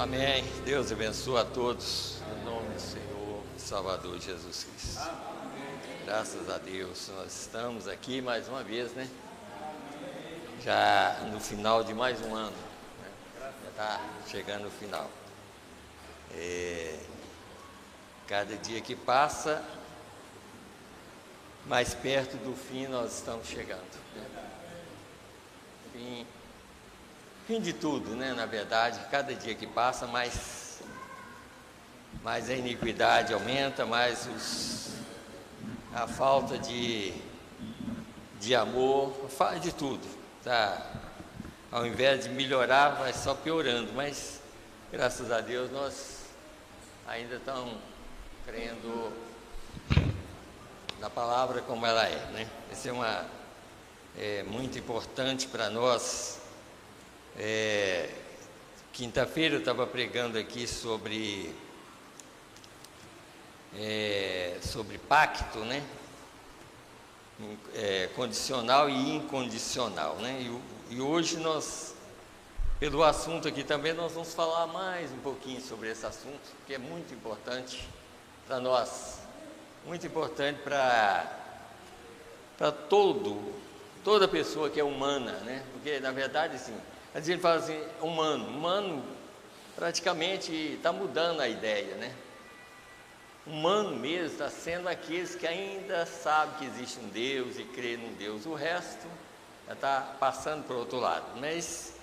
Amém. Deus abençoe a todos, em nome do Senhor Salvador Jesus Cristo. Graças a Deus, nós estamos aqui mais uma vez, né? Já no final de mais um ano, né? Já está chegando o final. Cada dia que passa, mais perto do fim nós estamos chegando, né? Fim de tudo, né? Na verdade, cada dia que passa, mais a iniquidade aumenta, mais a falta de amor, de tudo, tá? Ao invés de melhorar, vai só piorando, mas graças a Deus nós ainda estamos crendo na palavra como ela é, né? Isso é muito importante para nós. Quinta-feira eu estava pregando aqui sobre pacto, né? Condicional e incondicional, né? E hoje nós, pelo assunto aqui também, nós vamos falar mais um pouquinho sobre esse assunto, que é muito importante para nós, muito importante para toda pessoa que é humana, né? Porque na verdade, assim, a gente fala assim, humano praticamente está mudando a ideia, né? Humano mesmo está sendo aqueles que ainda sabem que existe um Deus e crê num Deus. O resto já está passando para o outro lado. Mas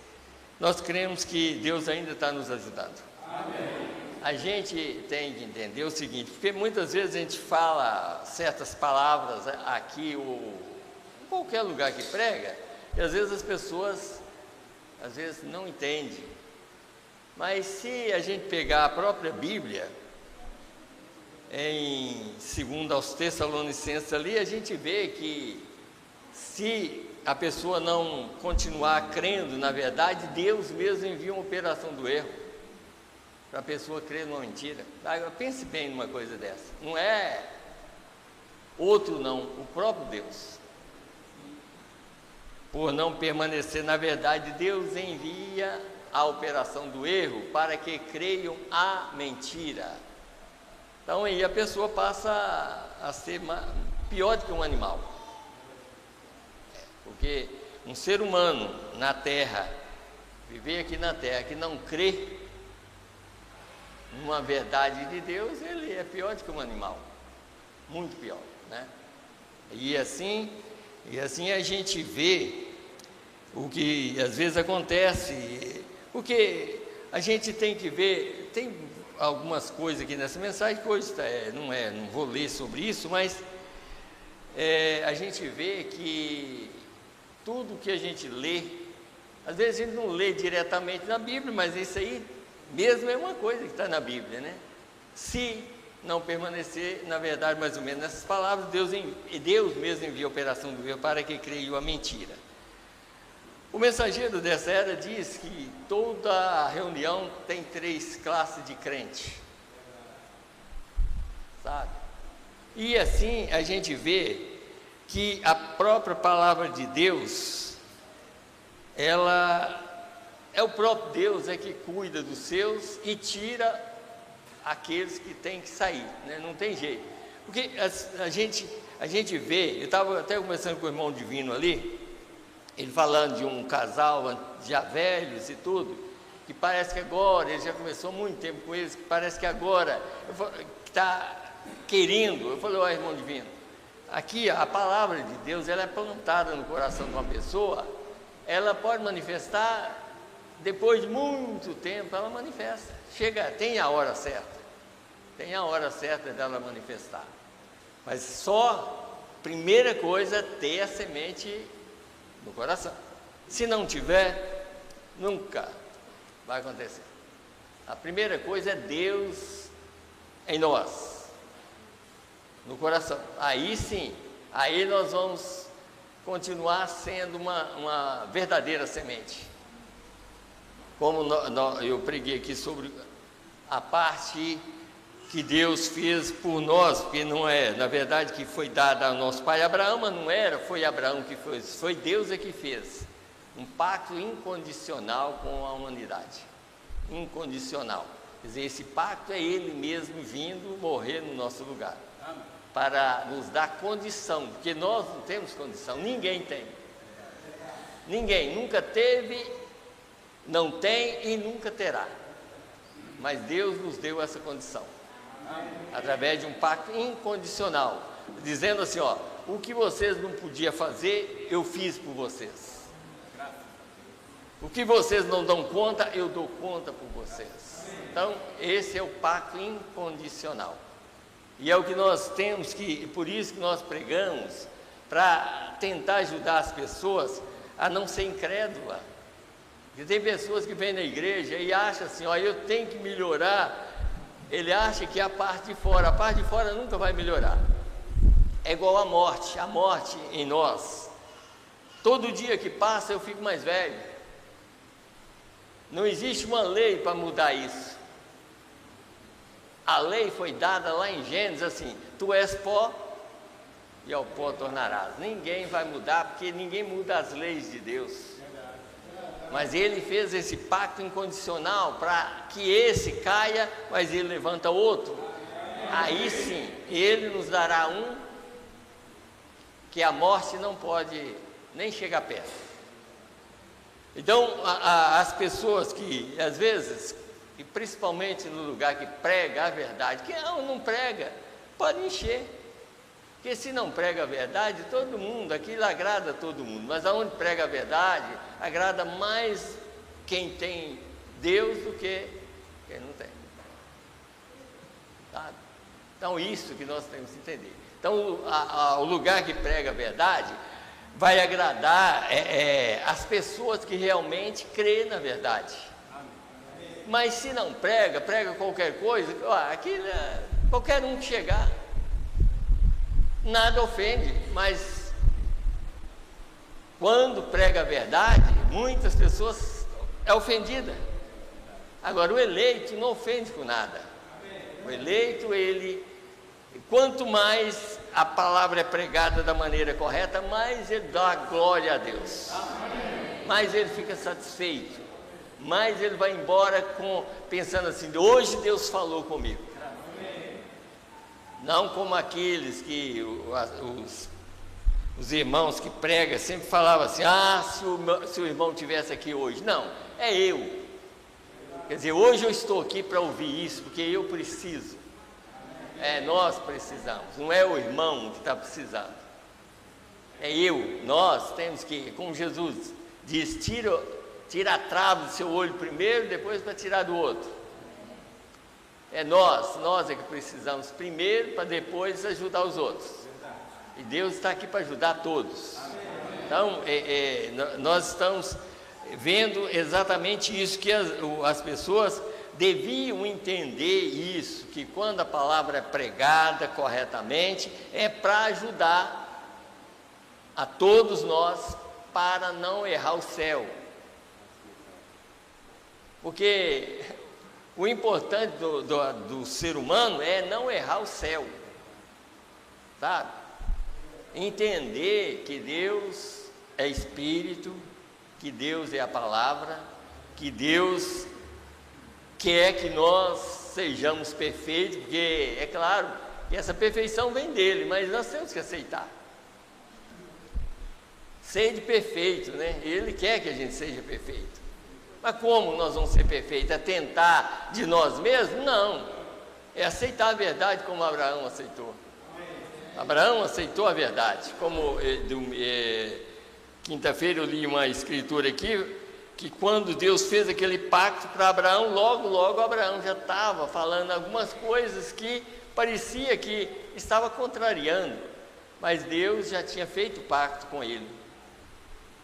nós cremos que Deus ainda está nos ajudando. Amém. A gente tem que entender o seguinte, porque muitas vezes a gente fala certas palavras aqui ou em qualquer lugar que prega, e às vezes as pessoas não entendem. Mas se a gente pegar a própria Bíblia, em 2 aos Tessalonicenses ali, a gente vê que se a pessoa não continuar crendo, na verdade, Deus mesmo envia uma operação do erro para a pessoa crer numa mentira. Agora, pense bem numa coisa dessa. Não é outro não, o próprio Deus. Por não permanecer na verdade, Deus envia a operação do erro para que creiam a mentira. Então aí a pessoa passa a ser pior do que um animal. Porque um ser humano na terra, viver aqui na terra, que não crê numa verdade de Deus, ele é pior do que um animal. Muito pior, né? E assim a gente vê o que às vezes acontece, porque a gente tem que ver, tem algumas coisas aqui nessa mensagem que hoje não vou ler sobre isso, mas a gente vê que tudo que a gente lê, às vezes a gente não lê diretamente na Bíblia, mas isso aí mesmo é uma coisa que está na Bíblia, né? Se não permanecer, na verdade, mais ou menos nessas palavras, Deus mesmo envia a operação do erro para que creiam a mentira. O mensageiro dessa era diz que toda reunião tem 3 classes de crente, sabe? E assim a gente vê que a própria palavra de Deus, ela é o próprio Deus que cuida dos seus e tira aqueles que têm que sair, né? Não tem jeito, porque a gente vê, eu estava até conversando com o irmão Divino ali, ele falando de um casal já velhos e tudo, que parece que agora, ele já começou muito tempo com eles, que parece que agora está querendo. Eu falei, ó, irmão Divino, aqui a palavra de Deus, ela é plantada no coração de uma pessoa, ela pode manifestar, depois de muito tempo, ela manifesta, tem a hora certa dela manifestar, mas só, primeira coisa, ter a semente no coração. Se não tiver, nunca vai acontecer. A primeira coisa é Deus em nós, no coração. Aí sim, aí nós vamos continuar sendo uma verdadeira semente. Como eu preguei aqui sobre a parte que Deus fez por nós, porque não é, na verdade, que foi dada ao nosso pai Abraão, mas não era, foi Abraão que fez, foi Deus que fez um pacto incondicional com a humanidade. incondicional. Quer dizer, esse pacto é Ele mesmo vindo morrer no nosso lugar, para nos dar condição, porque nós não temos condição, ninguém tem. Ninguém, nunca teve, não tem e nunca terá. Mas Deus nos deu essa condição, através de um pacto incondicional, dizendo assim, ó, o que vocês não podiam fazer, eu fiz por vocês. O que vocês não dão conta, eu dou conta por vocês. Então, esse é o pacto incondicional. E é o que nós temos que, por isso que nós pregamos, para tentar ajudar as pessoas a não ser incrédula. Porque tem pessoas que vêm na igreja e acham assim, ó, eu tenho que melhorar. Ele acha que a parte de fora nunca vai melhorar. É igual a morte em nós. Todo dia que passa eu fico mais velho. Não existe uma lei para mudar isso. A lei foi dada lá em Gênesis assim, tu és pó e ao pó tornarás. Ninguém vai mudar, porque ninguém muda as leis de Deus. Mas Ele fez esse pacto incondicional para que esse caia, mas Ele levanta outro. Aí sim, Ele nos dará um que a morte não pode nem chegar perto. Então, as pessoas que, às vezes, e principalmente no lugar que prega a verdade, que não prega, pode encher. Porque se não prega a verdade, todo mundo, aquilo agrada todo mundo. Mas aonde prega a verdade, agrada mais quem tem Deus do que quem não tem. Sabe? Então, isso que nós temos que entender. Então, o lugar que prega a verdade vai agradar as pessoas que realmente creem na verdade. Mas se não prega qualquer coisa, aquilo qualquer um que chegar, nada ofende, mas quando prega a verdade, muitas pessoas é ofendida. Agora o eleito não ofende com nada. O eleito, ele, quanto mais a palavra é pregada da maneira correta, mais ele dá glória a Deus, mais ele fica satisfeito, mais ele vai embora pensando assim, hoje Deus falou comigo. Não como aqueles que os irmãos que pregam sempre falavam assim, se o irmão estivesse aqui hoje. Não, é eu. Quer dizer, hoje eu estou aqui para ouvir isso, porque eu preciso. Nós precisamos, não é o irmão que está precisando. É eu, nós temos que, como Jesus diz, tira a trave do seu olho primeiro, depois para tirar do outro. É nós é que precisamos primeiro, para depois ajudar os outros. E Deus está aqui para ajudar todos. Então, nós estamos vendo exatamente isso, que as pessoas deviam entender isso, que quando a palavra é pregada corretamente, é para ajudar a todos nós, para não errar o céu. Porque o importante do ser humano é não errar o céu, sabe? Entender que Deus é Espírito, que Deus é a palavra, que Deus quer que nós sejamos perfeitos, porque é claro que essa perfeição vem dele, mas nós temos que aceitar. Sede perfeito, né? Ele quer que a gente seja perfeito. Mas como nós vamos ser perfeitos? É tentar de nós mesmos? Não. É aceitar a verdade como Abraão aceitou. Abraão aceitou a verdade. Como quinta-feira eu li uma escritura aqui, que quando Deus fez aquele pacto para Abraão, logo Abraão já estava falando algumas coisas que parecia que estava contrariando, mas Deus já tinha feito o pacto com ele.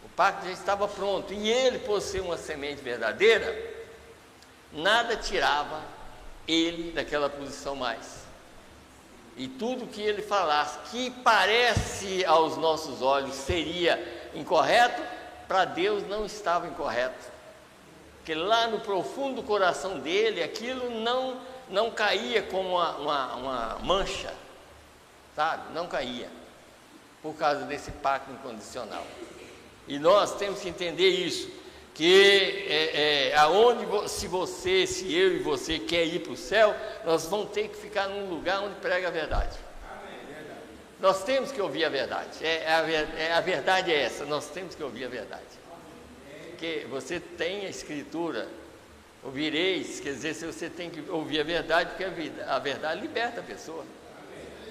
O pacto já estava pronto, e ele, por ser uma semente verdadeira, nada tirava ele daquela posição mais. E tudo que ele falasse, que parece aos nossos olhos seria incorreto, para Deus não estava incorreto, porque lá no profundo do coração dele, aquilo não caía como uma mancha, sabe? Não caía, por causa desse pacto incondicional. E nós temos que entender isso, que se eu e você quer ir para o céu, nós vamos ter que ficar num lugar onde prega a verdade. Nós temos que ouvir a verdade. A verdade é essa, nós temos que ouvir a verdade. Porque você tem a escritura, ouvireis, quer dizer, se você tem que ouvir a verdade, porque a verdade liberta a pessoa,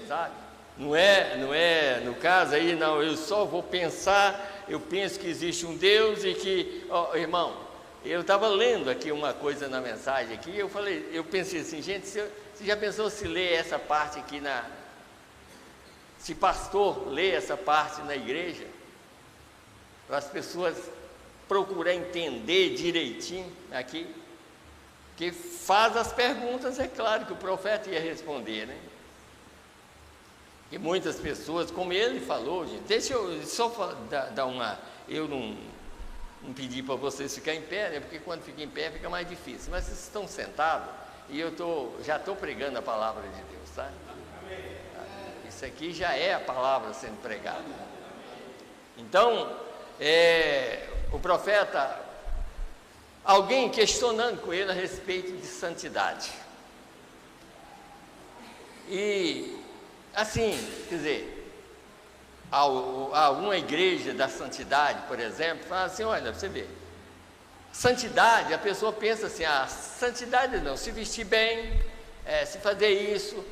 sabe? Não é, no caso aí, não, eu só vou pensar, eu penso que existe um Deus e que, irmão, eu estava lendo aqui uma coisa na mensagem aqui, eu pensei assim, gente, você já pensou se ler essa parte aqui se pastor ler essa parte na igreja, para as pessoas procurar entender direitinho aqui, que faz as perguntas, é claro que o profeta ia responder, né? E muitas pessoas, como ele falou, gente, deixa eu só dar uma, eu não pedi para vocês ficarem em pé, né? Porque quando fica em pé fica mais difícil, mas vocês estão sentados e eu já estou pregando a palavra de Deus, tá? Isso aqui já é a palavra sendo pregada. Então, o profeta, alguém questionando com ele a respeito de santidade. E assim, quer dizer, alguma igreja da santidade, por exemplo, fala assim, olha, você vê, santidade, a pessoa pensa assim, santidade não, se vestir bem, se fazer isso,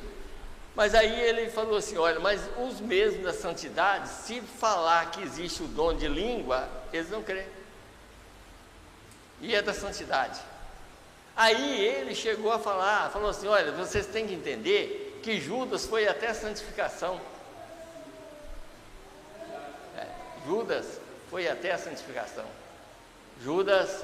mas aí ele falou assim, olha, mas os mesmos da santidade, se falar que existe o dom de língua, eles não creem, e é da santidade. Aí ele chegou a falou assim, olha, vocês têm que entender que Judas foi até a santificação. Judas foi até a santificação. Judas,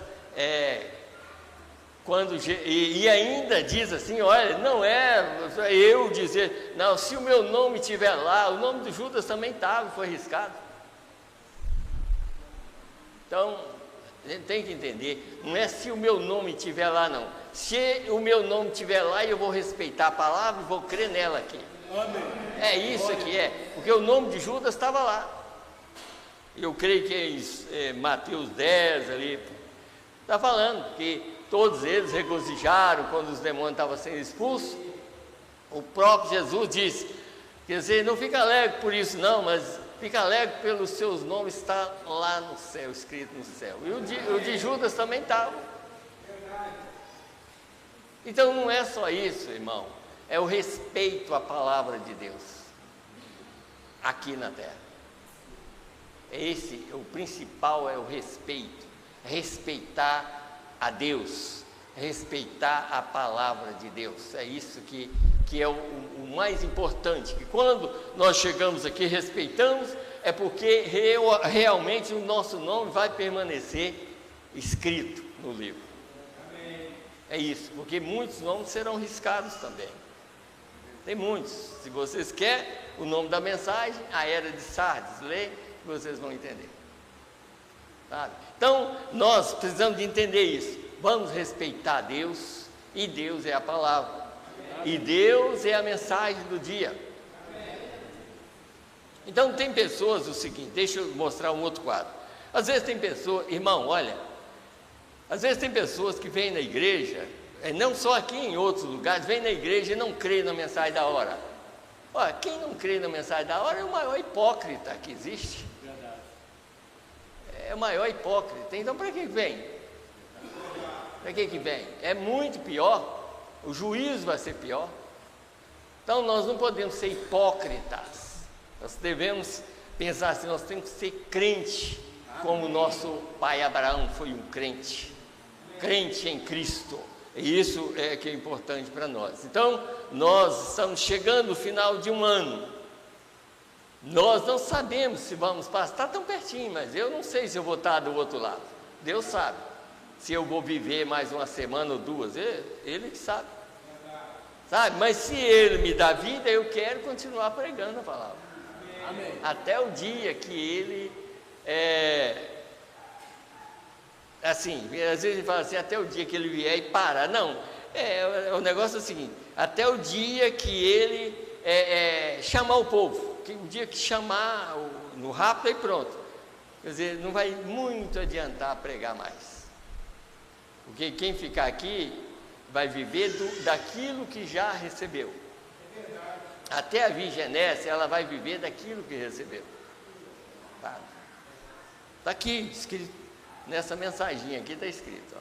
e ainda diz assim, olha, não é eu dizer, não, se o meu nome estiver lá, o nome de Judas também estava, foi riscado. Então, a gente tem que entender, não é se o meu nome estiver lá, não. Se o meu nome estiver lá, eu vou respeitar a palavra e vou crer nela aqui. Amém. É isso que porque o nome de Judas estava lá. Eu creio que Mateus 10 ali, está falando que todos eles regozijaram quando os demônios estavam sendo expulsos. O próprio Jesus disse, quer dizer, não fica alegre por isso não, mas fica alegre pelos seus nomes estar lá no céu, escrito no céu. E o de Judas também estava. Então não é só isso, irmão, é o respeito à palavra de Deus aqui na terra. O principal é o respeito, respeitar a Deus, respeitar a palavra de Deus. É isso que é o mais importante, que quando nós chegamos aqui respeitamos, é porque realmente o nosso nome vai permanecer escrito no livro. É isso, porque muitos nomes serão riscados também. Tem muitos. Se vocês querem o nome da mensagem, a Era de Sardes, lê, que vocês vão entender. Sabe? Então, nós precisamos de entender isso. Vamos respeitar Deus, e Deus é a palavra. E Deus é a mensagem do dia. Então, tem pessoas, o seguinte, deixa eu mostrar um outro quadro. Às vezes tem pessoas, irmão, olha, às vezes tem pessoas que vêm na igreja, não só aqui, em outros lugares, vêm na igreja e não crê na mensagem da hora. Olha, quem não crê na mensagem da hora é o maior hipócrita que existe. É o maior hipócrita. Então, para que vem? Para que vem? É muito pior. O juízo vai ser pior. Então, nós não podemos ser hipócritas. Nós devemos pensar assim, nós temos que ser crente, como o nosso pai Abraão foi um crente. Crente em Cristo. E isso é que é importante para nós. Então, nós estamos chegando no final de um ano. Nós não sabemos se vamos passar, está tão pertinho, mas eu não sei se eu vou estar do outro lado. Deus sabe. Se eu vou viver mais uma semana ou duas, Ele que sabe. Sabe? Mas se Ele me dá vida, eu quero continuar pregando a palavra. Amém. Até o dia que Ele assim, às vezes ele fala assim, até o dia que ele vier e parar. Não, o negócio é o seguinte, até o dia que ele chamar o povo, que o dia que chamar no rápido e pronto. Quer dizer, não vai muito adiantar pregar mais. Porque quem ficar aqui vai viver daquilo que já recebeu. Até a virgenesse, ela vai viver daquilo que recebeu. Está aqui escrito, nessa mensaginha aqui está escrito.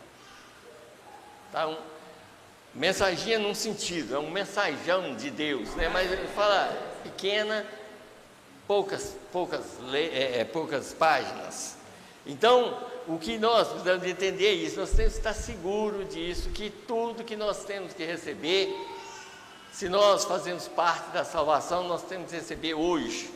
Tá mensaginha num sentido, é um mensajão de Deus, né? Mas ele fala pequena, poucas páginas. Então, o que nós precisamos entender é isso, nós temos que estar seguros disso, que tudo que nós temos que receber, se nós fazemos parte da salvação, nós temos que receber hoje.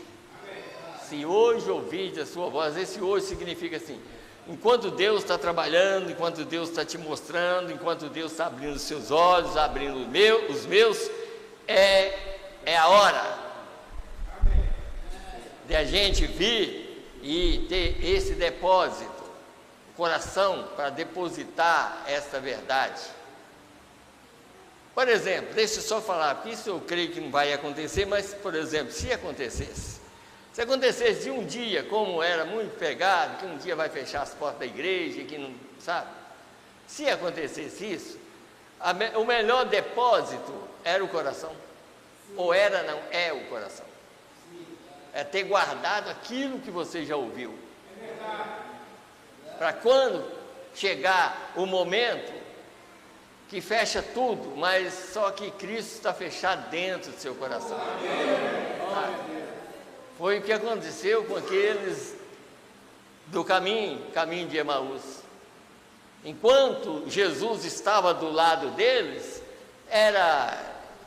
Se hoje ouvirdes a sua voz, esse hoje significa assim, enquanto Deus está trabalhando, enquanto Deus está te mostrando, enquanto Deus está abrindo os seus olhos, abrindo os meus, é a hora de a gente vir e ter esse depósito, coração para depositar esta verdade. Por exemplo, deixa eu só falar, porque isso eu creio que não vai acontecer, mas, por exemplo, se acontecesse de um dia, como era muito pegado, que um dia vai fechar as portas da igreja, que não, sabe? Se acontecesse isso, o melhor depósito era o coração, ou era, não, é o coração. É ter guardado aquilo que você já ouviu. Para quando chegar o momento que fecha tudo, mas só que Cristo está fechado dentro do seu coração. Foi o que aconteceu com aqueles do caminho de Emaús. Enquanto Jesus estava do lado deles,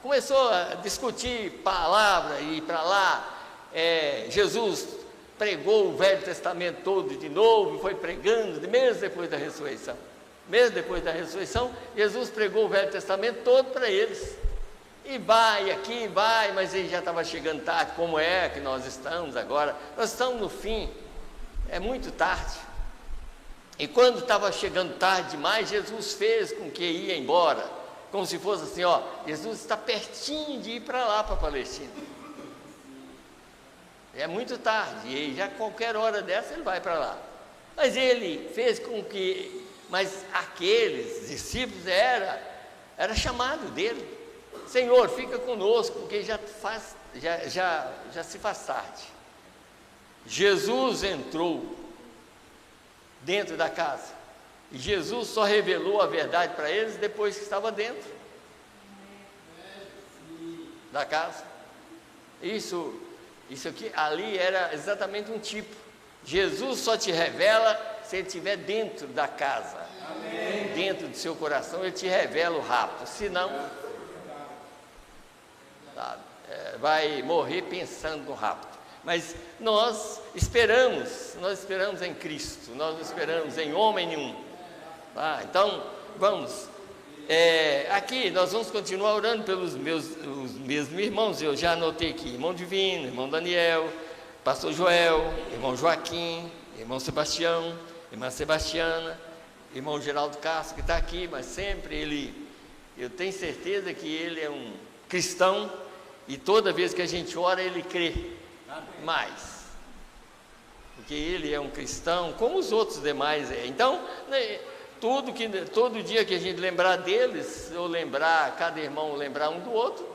começou a discutir palavra e para lá. Jesus pregou o Velho Testamento todo de novo, foi pregando, mesmo depois da ressurreição. Mesmo depois da ressurreição, Jesus pregou o Velho Testamento todo para eles. E vai aqui, vai, mas ele já estava chegando tarde, como é que nós estamos agora? Nós estamos no fim, é muito tarde. E quando estava chegando tarde demais, Jesus fez com que ia embora, como se fosse assim, Jesus está pertinho de ir para lá, para a Palestina. É muito tarde, e já qualquer hora dessa ele vai para lá. Mas ele fez com que, mas aqueles discípulos era chamado dele. Senhor, fica conosco, porque já se faz tarde. Jesus entrou dentro da casa, e Jesus só revelou a verdade para eles depois que estava dentro da casa. Isso aqui, ali era exatamente um tipo. Jesus só te revela se ele estiver dentro da casa. Amém. Dentro do seu coração, ele te revela o rapto. Senão, vai morrer pensando no rapto. Mas nós esperamos em Cristo, nós não esperamos em homem nenhum. Então, vamos. Aqui nós vamos continuar orando pelos os meus irmãos. Eu já anotei aqui: irmão Divino, irmão Daniel, pastor Joel, irmão Joaquim, irmão Sebastião, irmã Sebastiana, irmão Geraldo Castro, que está aqui, mas sempre eu tenho certeza que ele é um cristão, e toda vez que a gente ora, ele crê mais, porque ele é um cristão, como os outros demais Então, todo dia que a gente lembrar deles, ou lembrar, cada irmão lembrar um do outro,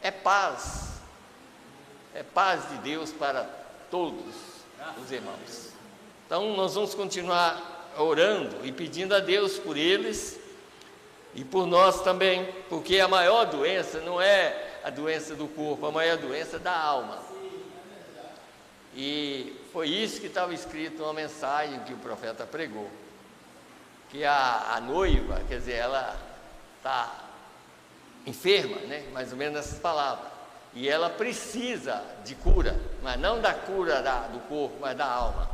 é paz de Deus para todos os irmãos. Então nós vamos continuar orando e pedindo a Deus por eles e por nós também, porque a maior doença não é a doença do corpo, a maior doença é da alma. E foi isso que estava escrito numa mensagem que o profeta pregou, que a noiva, quer dizer, ela está enferma, né? Mais ou menos nessas palavras, e ela precisa de cura, mas não da cura do corpo, mas da alma.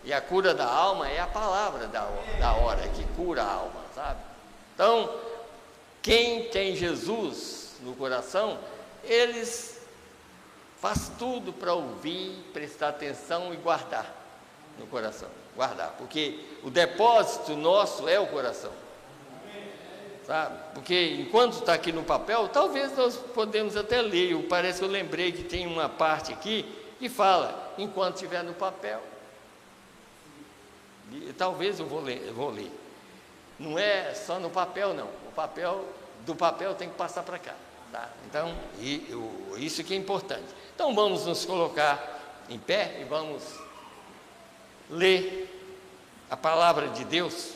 E a cura da alma é a palavra da hora, que cura a alma, sabe? Então, quem tem Jesus no coração, eles faz tudo para ouvir, prestar atenção e guardar no coração, porque o depósito nosso é o coração, sabe? Porque enquanto está aqui no papel, talvez nós podemos até ler. Parece que eu lembrei que tem uma parte aqui que fala, enquanto estiver no papel. Talvez eu vou ler. não é só no papel, não. O papel, do papel tem que passar para cá, tá? Então, isso que é importante. Então, vamos nos colocar em pé e vamos ler a palavra de Deus.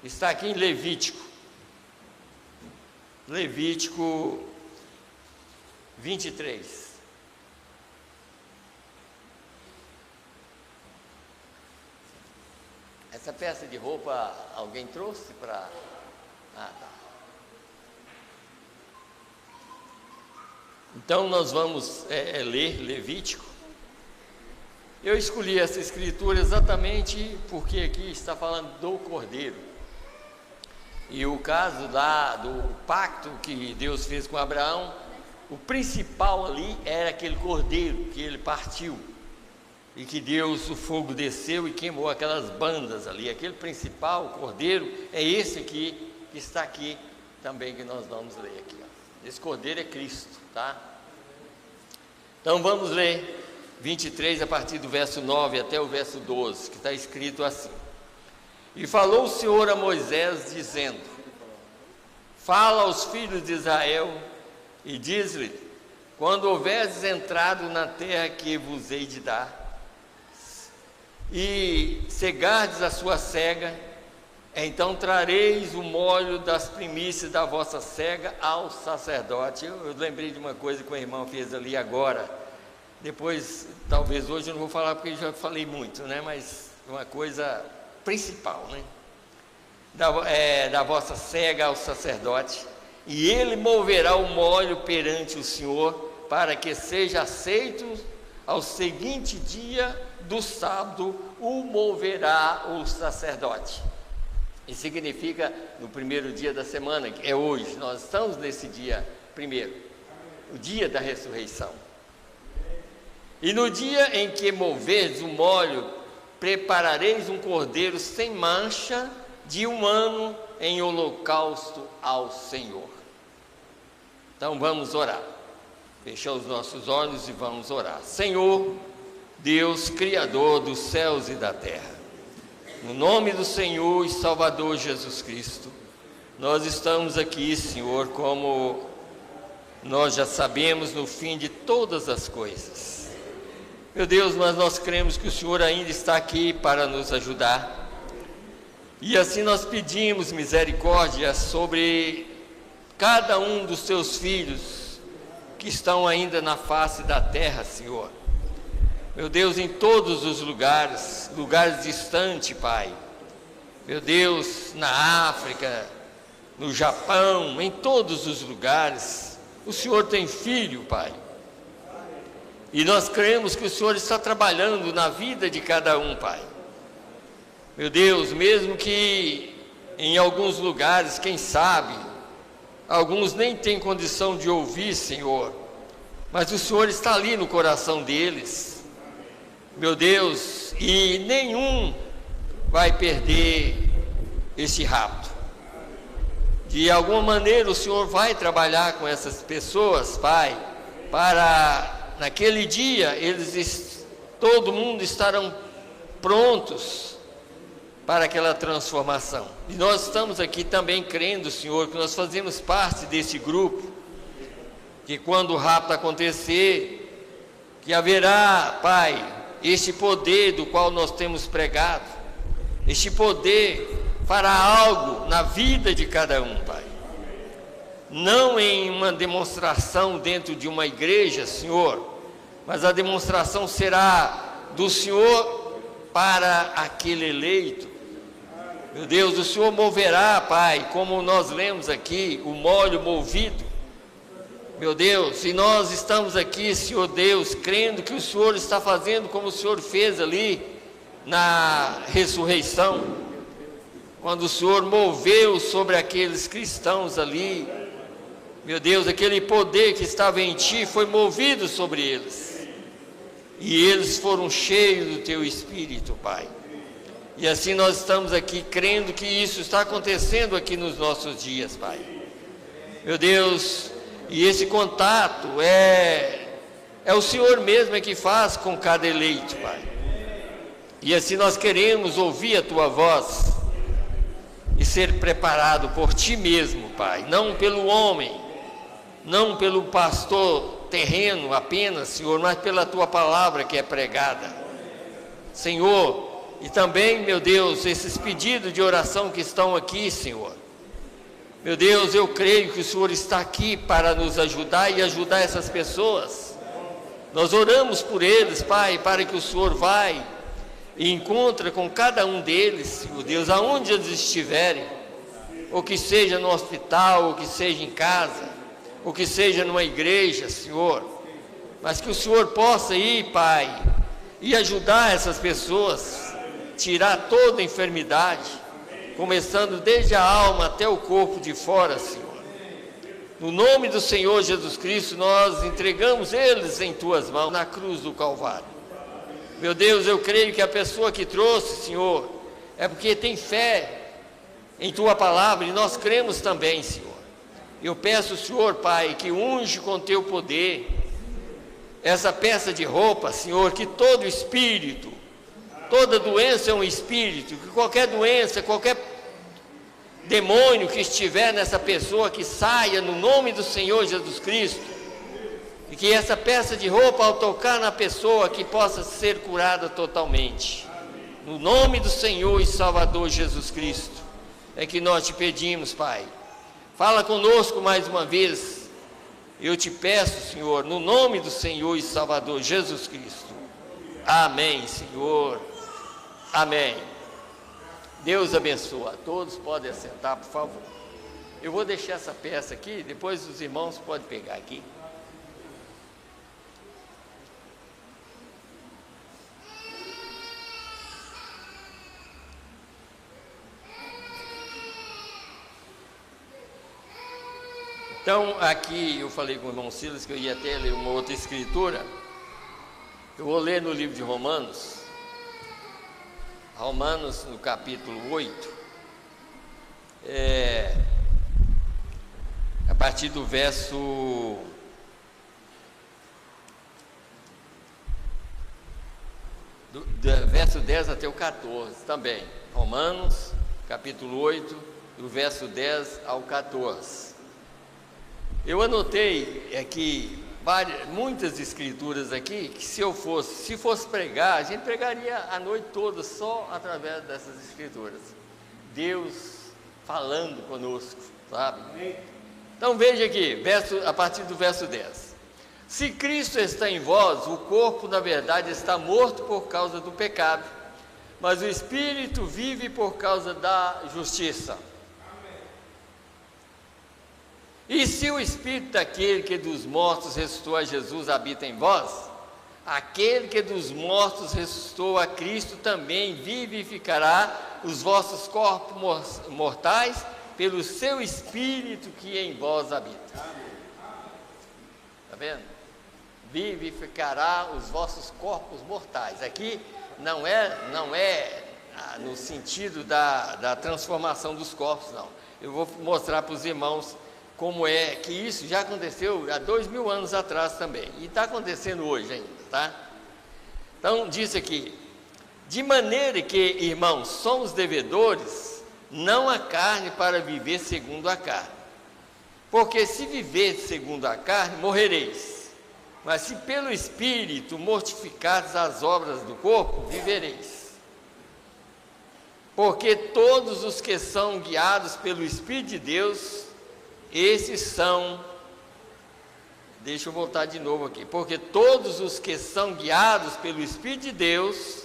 Está aqui em Levítico 23. Essa peça de roupa alguém trouxe para... Ah, tá. Então nós vamos ler Levítico. Eu escolhi essa escritura exatamente porque aqui está falando do Cordeiro. E o caso lá do pacto que Deus fez com Abraão, o principal ali era aquele cordeiro que ele partiu. E que Deus, o fogo desceu e queimou aquelas bandas ali. Aquele principal cordeiro é esse aqui, que está aqui também, que nós vamos ler aqui, ó. Esse cordeiro é Cristo, tá? Então vamos ler 23 a partir do verso 9 até o verso 12, que está escrito assim: E falou o Senhor a Moisés, dizendo: Fala aos filhos de Israel e diz-lhe: Quando houveres entrado na terra que vos hei de dar, e cegardes a sua cega, então trareis o molho das primícias da vossa cega ao sacerdote. Eu lembrei de uma coisa que o irmão fez ali agora. Depois, talvez hoje eu não vou falar porque já falei muito, né? Mas uma coisa principal, né? Da vossa cega ao sacerdote, e ele moverá o molho perante o Senhor, para que seja aceito ao seguinte dia do sábado, o moverá o sacerdote. Isso significa no primeiro dia da semana, que é hoje. Nós estamos nesse dia primeiro, o dia da ressurreição. E no dia em que moverdes o molho, preparareis um cordeiro sem mancha de 1 ano em holocausto ao Senhor. Então vamos orar. Fechar os nossos olhos e vamos orar. Senhor, Deus, Criador dos céus e da terra, no nome do Senhor e Salvador Jesus Cristo, nós estamos aqui, Senhor, como nós já sabemos, no fim de todas as coisas. Meu Deus, mas nós cremos que o Senhor ainda está aqui para nos ajudar. E assim nós pedimos misericórdia sobre cada um dos teus filhos que estão ainda na face da terra, Senhor. Meu Deus, em todos os lugares distantes, Pai. Meu Deus, na África, no Japão, em todos os lugares, o Senhor tem filho, Pai. E nós cremos que o Senhor está trabalhando na vida de cada um, Pai. Meu Deus, mesmo que em alguns lugares, quem sabe, alguns nem têm condição de ouvir, Senhor, mas o Senhor está ali no coração deles. Meu Deus, e nenhum vai perder esse rapto. De alguma maneira o Senhor vai trabalhar com essas pessoas, Pai, para naquele dia todo mundo estarão prontos para aquela transformação. E nós estamos aqui também crendo, Senhor, que nós fazemos parte desse grupo, que quando o rapto acontecer, que haverá, Pai, este poder do qual nós temos pregado, este poder fará algo na vida de cada um, Pai. Não em uma demonstração dentro de uma igreja, Senhor, mas a demonstração será do Senhor para aquele eleito. Meu Deus, o Senhor moverá, Pai, como nós lemos aqui, o molho movido. Meu Deus, e nós estamos aqui, Senhor Deus, crendo que o Senhor está fazendo como o Senhor fez ali na ressurreição, quando o Senhor moveu sobre aqueles cristãos ali. Meu Deus, aquele poder que estava em Ti foi movido sobre eles, e eles foram cheios do Teu Espírito, Pai. E assim nós estamos aqui crendo que isso está acontecendo aqui nos nossos dias, Pai. Meu Deus, e esse contato é o Senhor mesmo que faz com cada eleito, Pai. E assim nós queremos ouvir a Tua voz. E ser preparado por Ti mesmo, Pai, não pelo homem, não pelo pastor terreno apenas, Senhor, mas pela Tua palavra que é pregada, Senhor. E também, meu Deus, esses pedidos de oração que estão aqui, Senhor, meu Deus, eu creio que o Senhor está aqui para nos ajudar e ajudar essas pessoas. Nós oramos por eles, Pai, para que o Senhor vai e encontra com cada um deles, Senhor Deus, aonde eles estiverem, ou que seja no hospital, ou que seja em casa, ou que seja numa igreja, Senhor, mas que o Senhor possa ir, Pai, e ajudar essas pessoas, tirar toda a enfermidade, começando desde a alma até o corpo de fora, Senhor. No nome do Senhor Jesus Cristo, nós entregamos eles em Tuas mãos, na cruz do Calvário. Meu Deus, eu creio que a pessoa que trouxe, Senhor, é porque tem fé em Tua palavra, e nós cremos também, Senhor. Eu peço, Senhor, Pai, que unge com Teu poder essa peça de roupa, Senhor, que todo espírito, toda doença é um espírito, que qualquer doença, qualquer demônio que estiver nessa pessoa, que saia no nome do Senhor Jesus Cristo, e que essa peça de roupa, ao tocar na pessoa, que possa ser curada totalmente. No nome do Senhor e Salvador Jesus Cristo, é que nós Te pedimos, Pai. Fala conosco mais uma vez. Eu Te peço, Senhor, no nome do Senhor e Salvador Jesus Cristo. Amém, Senhor. Amém. Deus abençoa. Todos podem assentar, por favor. Eu vou deixar essa peça aqui, depois os irmãos podem pegar aqui. Então, aqui eu falei com o irmão Silas que eu ia até ler uma outra escritura. Eu vou ler no livro de Romanos, no capítulo 8, a partir do verso 10 até o 14 também. Romanos, capítulo 8, do verso 10 ao 14. Eu anotei aqui muitas escrituras aqui, que se fosse pregar, a gente pregaria a noite toda só através dessas escrituras. Deus falando conosco, sabe? Então veja aqui, a partir do verso 10. Se Cristo está em vós, o corpo na verdade está morto por causa do pecado, mas o Espírito vive por causa da justiça. E se o Espírito daquele que dos mortos ressuscitou a Jesus habita em vós, aquele que dos mortos ressuscitou a Cristo também vivificará os vossos corpos mortais pelo seu Espírito que em vós habita. Está vendo? Vivificará os vossos corpos mortais. Aqui não é no sentido da transformação dos corpos, não. Eu vou mostrar para os irmãos como é que isso já aconteceu há 2000 anos atrás também, e está acontecendo hoje ainda, tá? Então, diz aqui, de maneira que, irmãos, somos devedores, não à carne para viver segundo a carne, porque se viver segundo a carne, morrereis, mas se pelo Espírito mortificardes as obras do corpo, vivereis. Porque todos os que são guiados pelo Espírito de Deus, esses são, deixa eu voltar de novo aqui, porque todos os que são guiados pelo Espírito de Deus,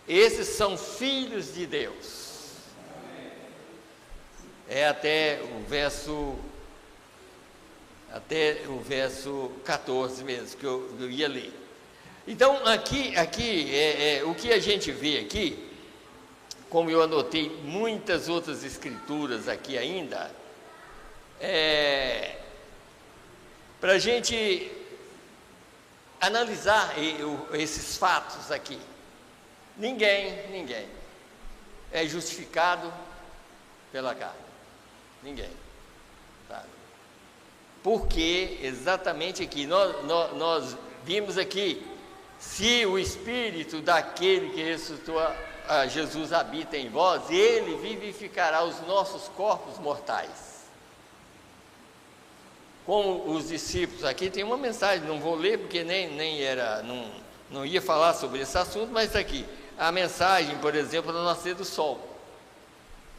esses são filhos de Deus. É até o verso 14 mesmo, que eu ia ler. Então, aqui o que a gente vê aqui, como eu anotei muitas outras escrituras aqui ainda, para a gente analisar esses fatos aqui. Ninguém é justificado pela carne. Ninguém. Sabe? Porque exatamente aqui, nós vimos aqui, se o Espírito daquele que ressuscitou Jesus habita em vós, ele vivificará os nossos corpos mortais. Como os discípulos, aqui tem uma mensagem, não vou ler porque não ia falar sobre esse assunto, mas está aqui, a mensagem, por exemplo, do nascer do sol.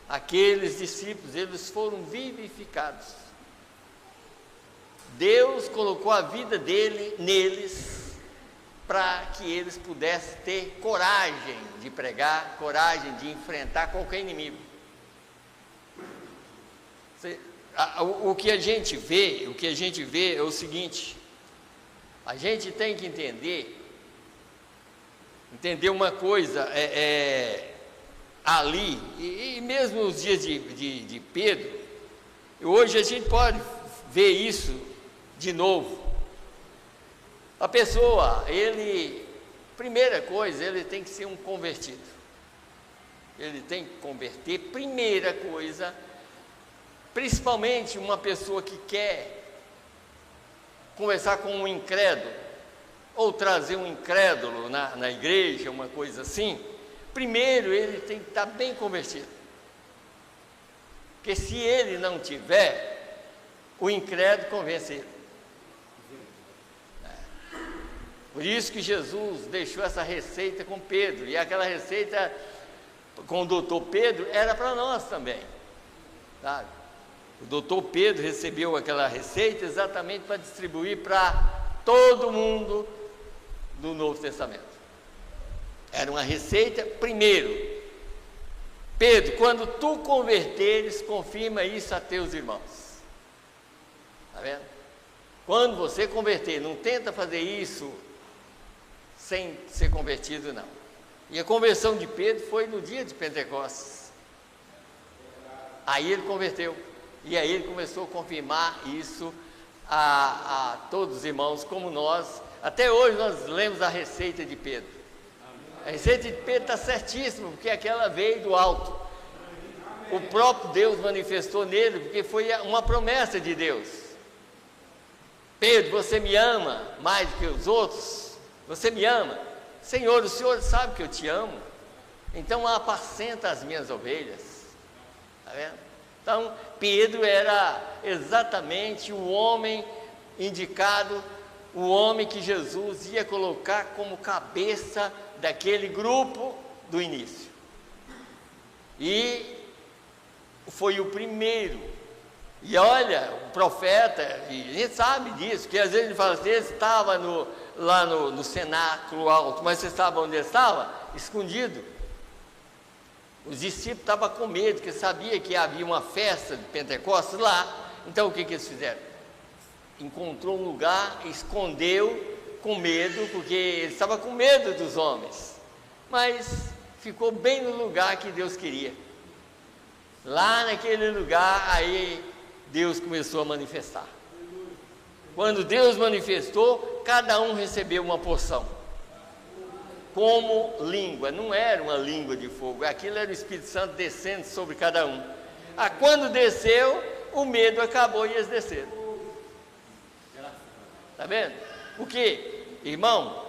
Aqueles discípulos, eles foram vivificados. Deus colocou a vida dele neles, para que eles pudessem ter coragem de pregar, coragem de enfrentar qualquer inimigo. O que a gente vê é o seguinte: a gente tem que entender uma coisa, ali, e mesmo nos dias de Pedro, hoje a gente pode ver isso de novo. A pessoa, primeira coisa, ele tem que ser um convertido. Ele tem que converter, primeira coisa, principalmente uma pessoa que quer conversar com um incrédulo, ou trazer um incrédulo na igreja, uma coisa assim. Primeiro ele tem que estar bem convertido, porque se ele não tiver, o incrédulo convence ele. Por isso que Jesus deixou essa receita com Pedro, e aquela receita com o doutor Pedro era para nós também, sabe? O doutor Pedro recebeu aquela receita exatamente para distribuir para todo mundo do Novo Testamento. Era uma receita. Primeiro, Pedro, quando tu converteres, confirma isso a teus irmãos. Está vendo? Quando você converter, não tenta fazer isso sem ser convertido, não. E a conversão de Pedro foi no dia de Pentecostes. Aí ele converteu, e aí ele começou a confirmar isso a todos os irmãos, como nós. Até hoje nós lemos a receita de Pedro. A receita de Pedro está certíssima, porque aquela veio do alto. O próprio Deus manifestou nele, porque foi uma promessa de Deus. Pedro, você me ama mais do que os outros? Você me ama? Senhor, o Senhor sabe que eu te amo, então apacenta as minhas ovelhas. Está vendo? Então, Pedro era exatamente o homem indicado, o homem que Jesus ia colocar como cabeça daquele grupo do início. E foi o primeiro. E olha, o profeta, e a gente sabe disso, que às vezes ele fala assim, ele estava lá no cenáculo alto, mas você sabe onde ele estava? Escondido. Os discípulos estavam com medo, porque sabia que havia uma festa de Pentecostes lá. Então o que eles fizeram? Encontrou um lugar, escondeu, com medo, porque ele estava com medo dos homens, mas ficou bem no lugar que Deus queria. Lá naquele lugar, aí Deus começou a manifestar. Quando Deus manifestou, cada um recebeu uma porção, como língua. Não era uma língua de fogo, aquilo era o Espírito Santo descendo sobre cada um. Quando desceu, o medo acabou e eles desceram. Está vendo? Porque, irmão,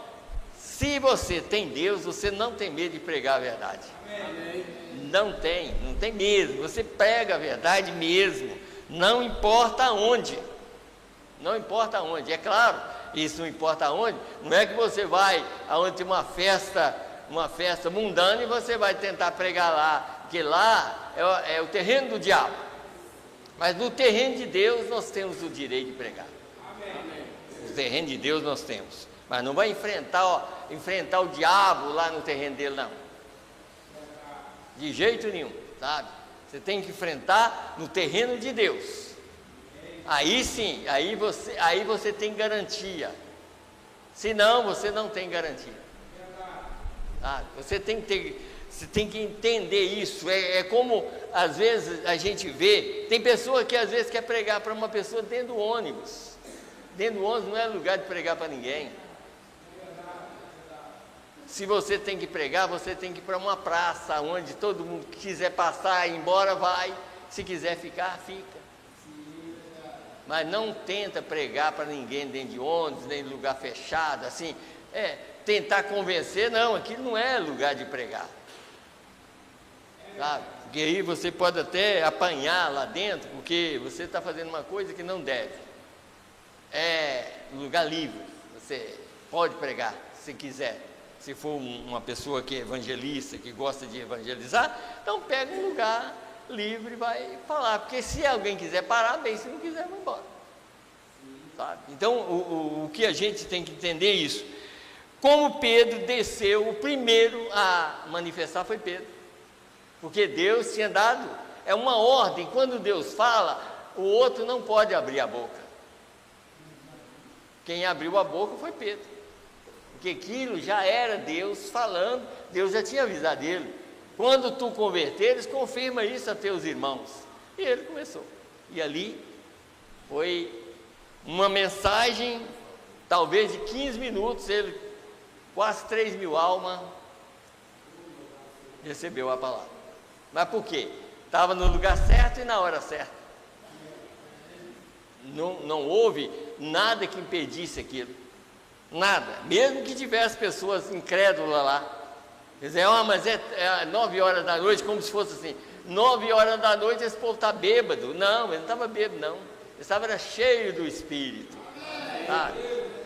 se você tem Deus, você não tem medo de pregar a verdade. Não tem mesmo. Você prega a verdade mesmo, não importa onde. Não importa onde, é claro, isso não importa onde. Não é que você vai aonde tem uma festa mundana e você vai tentar pregar lá, porque lá é o terreno do diabo. Mas no terreno de Deus nós temos o direito de pregar. No terreno de Deus nós temos, mas não vai enfrentar o diabo lá no terreno dele, não, de jeito nenhum, sabe? Você tem que enfrentar no terreno de Deus. Aí sim, aí você tem garantia. Senão você não tem garantia. Você tem que entender isso. É como às vezes a gente vê, tem pessoa que às vezes quer pregar para uma pessoa dentro do ônibus. Dentro do ônibus não é lugar de pregar para ninguém. Se você tem que pregar, você tem que ir para uma praça onde todo mundo que quiser passar e ir embora vai, se quiser ficar, fica. Mas não tenta pregar para ninguém dentro de ônibus, nem em lugar fechado, assim, tentar convencer, não, aquilo não é lugar de pregar. sabe? Porque aí você pode até apanhar lá dentro, porque você está fazendo uma coisa que não deve. É lugar livre, você pode pregar, se quiser. Se for uma pessoa que é evangelista, que gosta de evangelizar, então pega um lugar livre e vai falar. Porque se alguém quiser parar, bem, se não quiser, vai embora. Sabe? Então, o que a gente tem que entender é isso. Como Pedro desceu, o primeiro a manifestar foi Pedro. Porque Deus tinha dado, é uma ordem, quando Deus fala, o outro não pode abrir a boca. Quem abriu a boca foi Pedro. Porque aquilo já era Deus falando, Deus já tinha avisado ele. Quando tu converteres, confirma isso a teus irmãos. E ele começou. E ali foi uma mensagem, talvez de 15 minutos, ele, quase 3.000 almas, recebeu a palavra. Mas por quê? Estava no lugar certo e na hora certa. Não houve nada que impedisse aquilo. Nada, mesmo que tivesse pessoas incrédulas lá, dizer, mas é 9 horas da noite, como se fosse assim, 9 horas da noite esse povo está bêbado. Não, ele não estava bêbado, não, ele estava cheio do Espírito,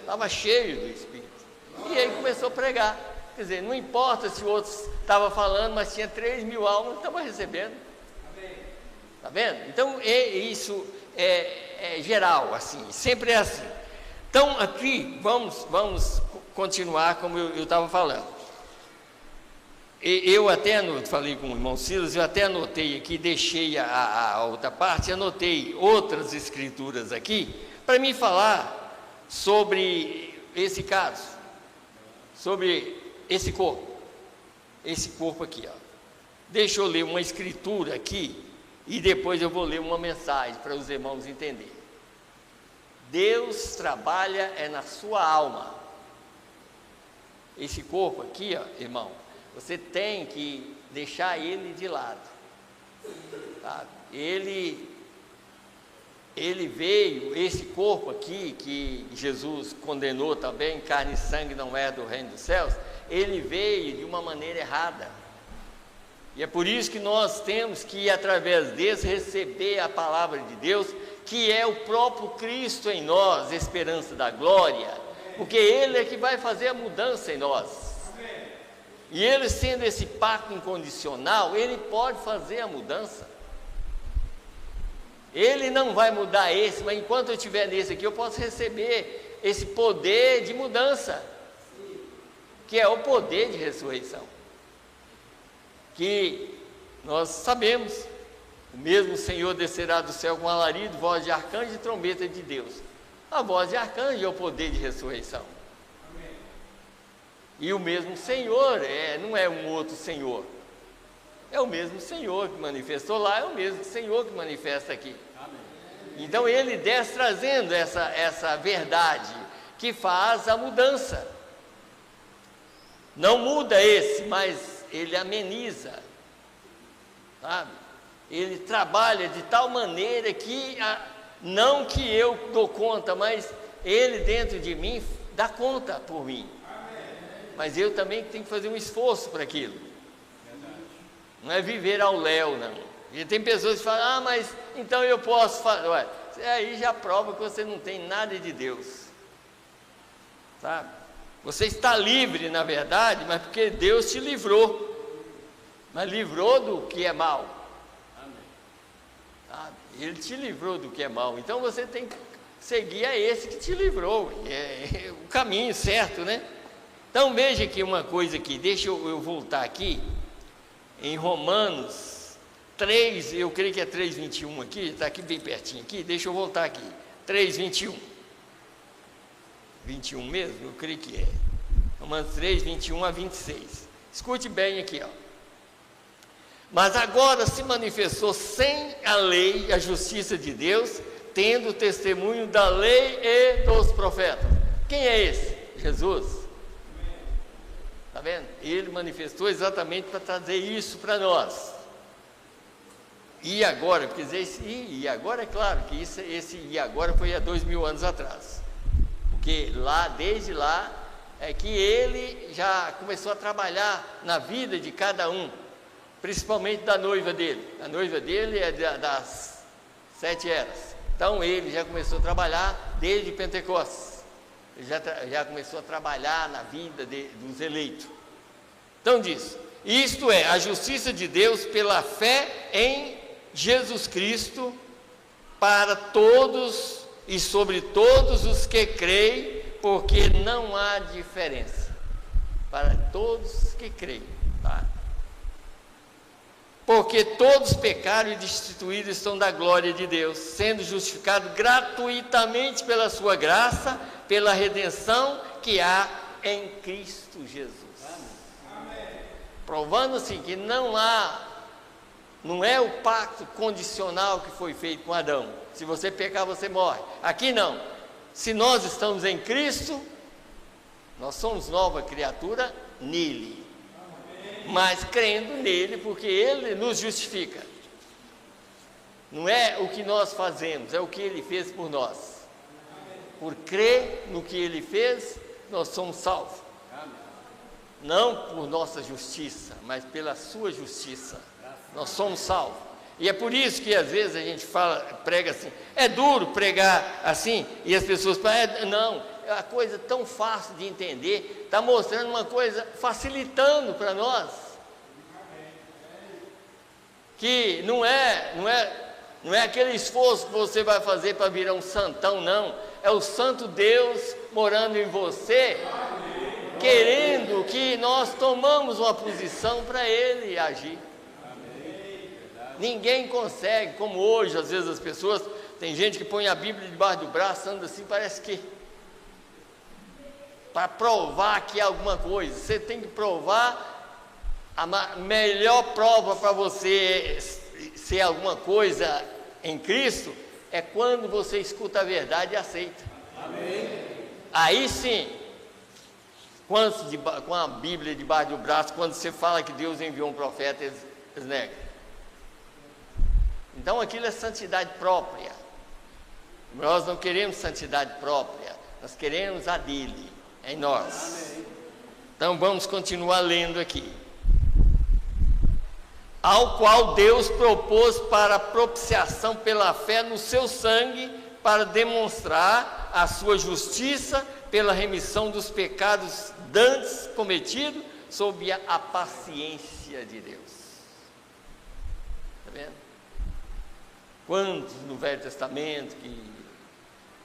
estava cheio do Espírito, e aí começou a pregar. Quer dizer, não importa se o outro estava falando, mas tinha 3.000 almas que estavam recebendo, está vendo? Então isso é geral, assim, sempre é assim. Então, aqui, vamos continuar como eu estava falando. Eu até falei com o irmão Silas, eu até anotei aqui, deixei a outra parte, anotei outras escrituras aqui, para me falar sobre esse caso, sobre esse corpo aqui, ó. Deixa eu ler uma escritura aqui, e depois eu vou ler uma mensagem para os irmãos entenderem. Deus trabalha na sua alma. Esse corpo aqui, ó, irmão, você tem que deixar ele de lado. Tá? Ele veio, esse corpo aqui, que Jesus condenou também, carne e sangue não é do reino dos céus, ele veio de uma maneira errada. E é por isso que nós temos que, através desse, receber a palavra de Deus, que é o próprio Cristo em nós, esperança da glória, porque Ele é que vai fazer a mudança em nós. E Ele, sendo esse pacto incondicional, Ele pode fazer a mudança. Ele não vai mudar esse, mas enquanto eu estiver nesse aqui, eu posso receber esse poder de mudança, que é o poder de ressurreição, que nós sabemos. O mesmo Senhor descerá do céu com alarido, voz de arcanjo e trombeta de Deus. A voz de arcanjo é o poder de ressurreição. Amém. E o mesmo Senhor não é um outro Senhor. É o mesmo Senhor que manifestou lá, é o mesmo Senhor que manifesta aqui. Amém. Então ele desce trazendo essa verdade que faz a mudança. Não muda esse, mas ele ameniza, sabe? Ele trabalha de tal maneira que, não que eu dou conta, mas Ele dentro de mim dá conta por mim. Mas eu também tenho que fazer um esforço para aquilo. Não é viver ao léu, não. E tem pessoas que falam, mas então eu posso fazer. Ué, aí já prova que você não tem nada de Deus. Sabe? Você está livre, na verdade, mas porque Deus te livrou. Mas livrou do que é mal. Ele te livrou do que é mal, então você tem que seguir a esse que te livrou, é o caminho certo, né? Então veja aqui uma coisa aqui, deixa eu voltar aqui, em Romanos 3, eu creio que é 3:21 aqui, está aqui bem pertinho aqui, deixa eu voltar aqui, 3:21, 21 mesmo? Eu creio que é, Romanos 3:21 a 26, escute bem aqui, ó. Mas agora se manifestou sem a lei a justiça de Deus, tendo o testemunho da lei e dos profetas. Quem é esse? Jesus. Está vendo? Ele manifestou exatamente para trazer isso para nós. E agora, quer dizer, e agora é claro que esse e agora foi há 2.000 anos atrás. Porque lá, desde lá, é que ele já começou a trabalhar na vida de cada um. principalmente da noiva dele. A noiva dele é das 7 eras. Então ele já começou a trabalhar desde Pentecostes. Ele já começou a trabalhar na vida dos eleitos. Então diz: isto é, a justiça de Deus pela fé em Jesus Cristo, para todos e sobre todos os que creem, porque não há diferença. Para todos os que creem, tá? Porque todos pecaram e destituídos estão da glória de Deus, sendo justificados gratuitamente pela sua graça, pela redenção que há em Cristo Jesus. Provando-se que não é o pacto condicional que foi feito com Adão. Se você pecar, você morre. Aqui não. Se nós estamos em Cristo, nós somos nova criatura nele. Mas crendo nele, porque ele nos justifica. Não é o que nós fazemos, é o que ele fez por nós. Por crer no que ele fez, nós somos salvos. Não por nossa justiça, mas pela sua justiça. Nós somos salvos. E é por isso que às vezes a gente prega assim. É duro pregar assim, e as pessoas falam, não, é uma coisa tão fácil de entender, está mostrando uma coisa, facilitando para nós. Que não é aquele esforço que você vai fazer para virar um santão, não. É o santo Deus morando em você, querendo que nós tomamos uma posição para Ele agir. Ninguém consegue, como hoje, às vezes as pessoas, tem gente que põe a Bíblia debaixo do braço, anda assim, parece que para provar que é alguma coisa. Você tem que provar, a melhor prova para você ser alguma coisa em Cristo, é quando você escuta a verdade e aceita. Amém. Aí sim, com a Bíblia debaixo do braço, quando você fala que Deus enviou um profeta, eles negam. Então aquilo é santidade própria. Nós não queremos santidade própria, nós queremos a dele, em nós. Então vamos continuar lendo aqui. Ao qual Deus propôs para propiciação pela fé no seu sangue, para demonstrar a sua justiça pela remissão dos pecados dantes cometidos, sob a paciência de Deus. Está vendo? Quantos no Velho Testamento que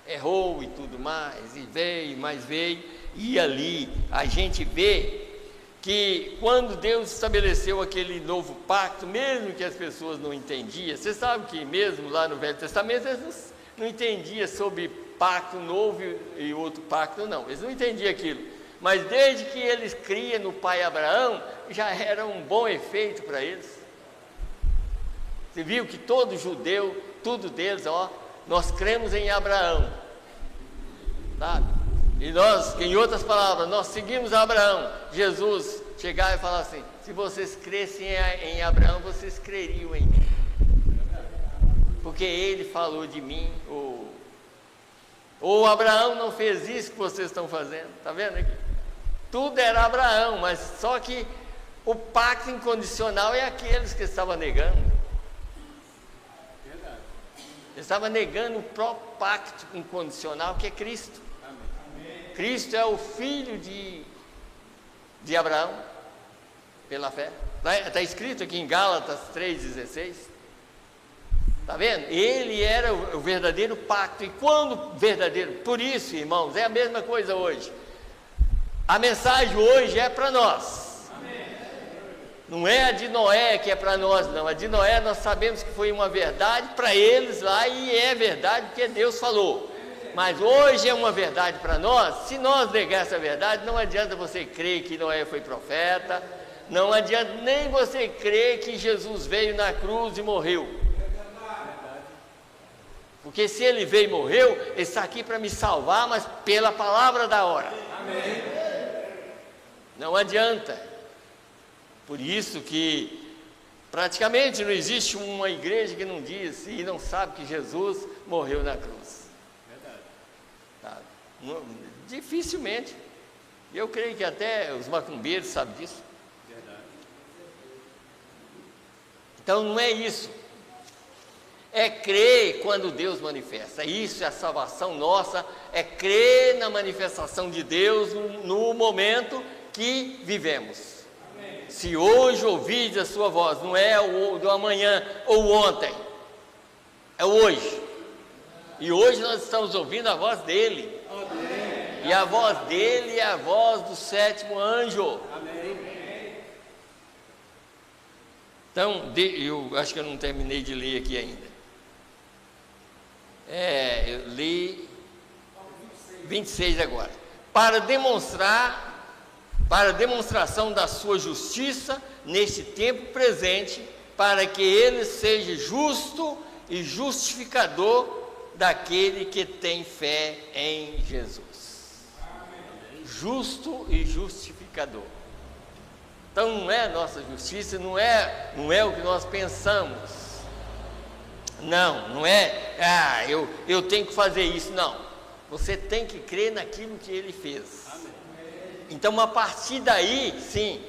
errou e tudo mais, e veio, mais veio, e ali a gente vê que quando Deus estabeleceu aquele novo pacto, mesmo que as pessoas não entendiam, você sabe que mesmo lá no Velho Testamento eles não entendiam sobre pacto novo e outro pacto, não, eles não entendiam aquilo, mas desde que eles criam no pai Abraão, já era um bom efeito para eles. Você viu que todo judeu, tudo deles, nós cremos em Abraão, sabe? E nós, em outras palavras, nós seguimos Abraão. Jesus chegava e falava assim: se vocês crescem em Abraão, vocês creriam em mim, porque ele falou de mim. Ou Abraão não fez isso que vocês estão fazendo, está vendo aqui? Tudo era Abraão, mas só que o pacto incondicional é aqueles que estavam negando. Ele estava negando o próprio pacto incondicional, que é Cristo. Amém. Cristo é o filho de Abraão, pela fé. Está escrito aqui em Gálatas 3,16. Está vendo? Ele era o verdadeiro pacto. E quando verdadeiro? Por isso, irmãos, é a mesma coisa hoje. A mensagem hoje é para nós. Não é a de Noé que é para nós, não. A de Noé nós sabemos que foi uma verdade para eles lá, e é verdade porque Deus falou. Mas hoje é uma verdade para nós. Se nós negar essa verdade, não adianta você crer que Noé foi profeta, não adianta nem você crer que Jesus veio na cruz e morreu. Porque se ele veio e morreu, ele está aqui para me salvar, mas pela palavra da hora. Amém. Não adianta. Por isso que praticamente não existe uma igreja que não diz e não sabe que Jesus morreu na cruz. Verdade. Tá? Dificilmente. Eu creio que até os macumbeiros sabem disso. Verdade. Então não é isso. É crer quando Deus manifesta. Isso é a salvação nossa, é crer na manifestação de Deus no momento que vivemos. Amém. Se hoje ouvides a sua voz, não é o do amanhã ou ontem, é hoje. E hoje nós estamos ouvindo a voz dele. Amém. E a voz dele é a voz do sétimo anjo. Amém. Então, eu acho que eu não terminei de ler aqui ainda. Eu li 26 agora. Para demonstração da sua justiça neste tempo presente, para que ele seja justo e justificador daquele que tem fé em Jesus. Justo e justificador. Então não é nossa justiça, não é o que nós pensamos. Não é, eu tenho que fazer isso, não. Você tem que crer naquilo que ele fez. Então, a partir daí, sim,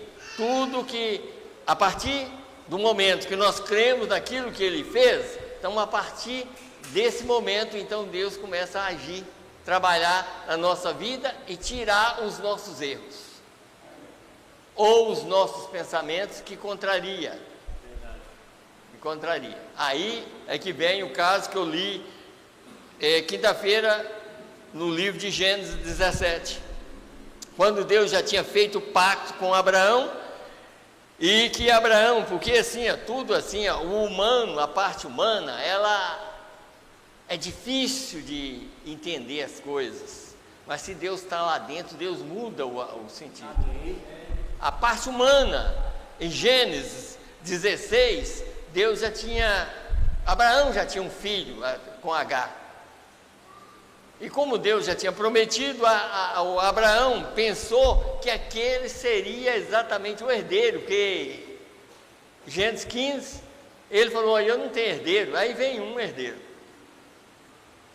a partir do momento que nós cremos naquilo que ele fez, então, a partir desse momento, então, Deus começa a agir, trabalhar na nossa vida e tirar os nossos erros, ou os nossos pensamentos que contraria. Aí é que vem o caso que eu li quinta-feira no livro de Gênesis 17, quando Deus já tinha feito o pacto com Abraão, e que Abraão, porque assim, tudo assim, o humano, a parte humana, ela é difícil de entender as coisas, mas se Deus está lá dentro, Deus muda o sentido. A parte humana, em Gênesis 16, Abraão já tinha um filho com Agar. E como Deus já tinha prometido, Abraão pensou que aquele seria exatamente o herdeiro, que Gênesis 15, ele falou, eu não tenho herdeiro, aí vem um herdeiro.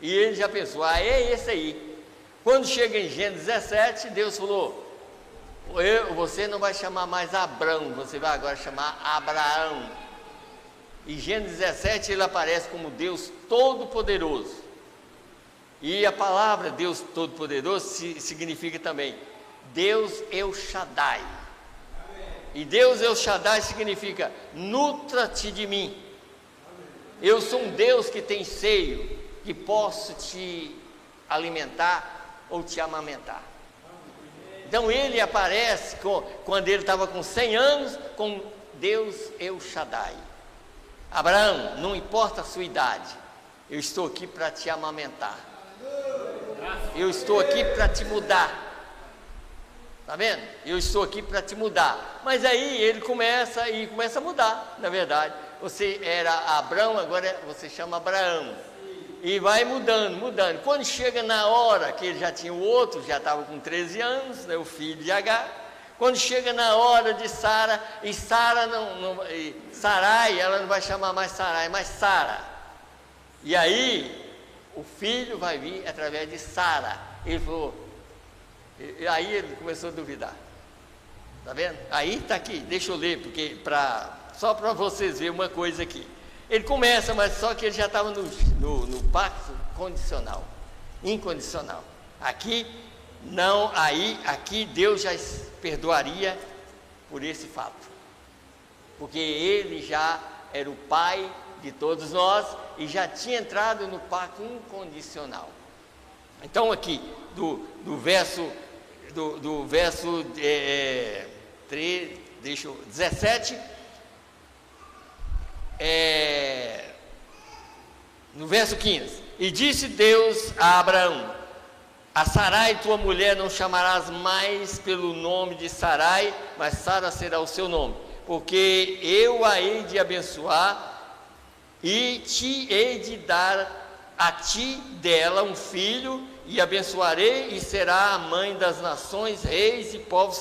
E ele já pensou, é esse aí. Quando chega em Gênesis 17, Deus falou, você não vai chamar mais Abrão, você vai agora chamar Abraão. Em Gênesis 17 ele aparece como Deus Todo-Poderoso. E a palavra Deus Todo-Poderoso significa também Deus El Shaddai. E Deus El Shaddai significa nutra-te de mim. Eu sou um Deus que tem seio, que posso te alimentar ou te amamentar. Então ele aparece quando ele estava com 100 anos, com Deus El Shaddai. Abraão, não importa a sua idade, eu estou aqui para te amamentar. Eu estou aqui para te mudar. Está vendo? Eu estou aqui para te mudar. Mas aí ele começa a mudar, na verdade. Você era Abrão, agora você chama Abraão. E vai mudando. Quando chega na hora que ele já tinha o outro, já estava com 13 anos, né, o filho de Agar. Quando chega na hora de Sara, e Sarai, ela não vai chamar mais Sarai, mas Sara. E aí, o filho vai vir através de Sara. Ele falou, e aí ele começou a duvidar. Está vendo? Aí está aqui, deixa eu ler, porque só para vocês verem uma coisa aqui. Ele começa, mas só que ele já estava no pacto condicional, incondicional. Aqui não, aqui Deus já perdoaria por esse fato, porque ele já era o pai de todos nós e já tinha entrado no pacto incondicional. Então aqui do verso 17, no verso 15, e disse Deus a Abraão, a Sarai tua mulher não chamarás mais pelo nome de Sarai, mas Sara será o seu nome, porque eu a hei de abençoar e te hei de dar a ti dela um filho, e abençoarei e será a mãe das nações, reis e povos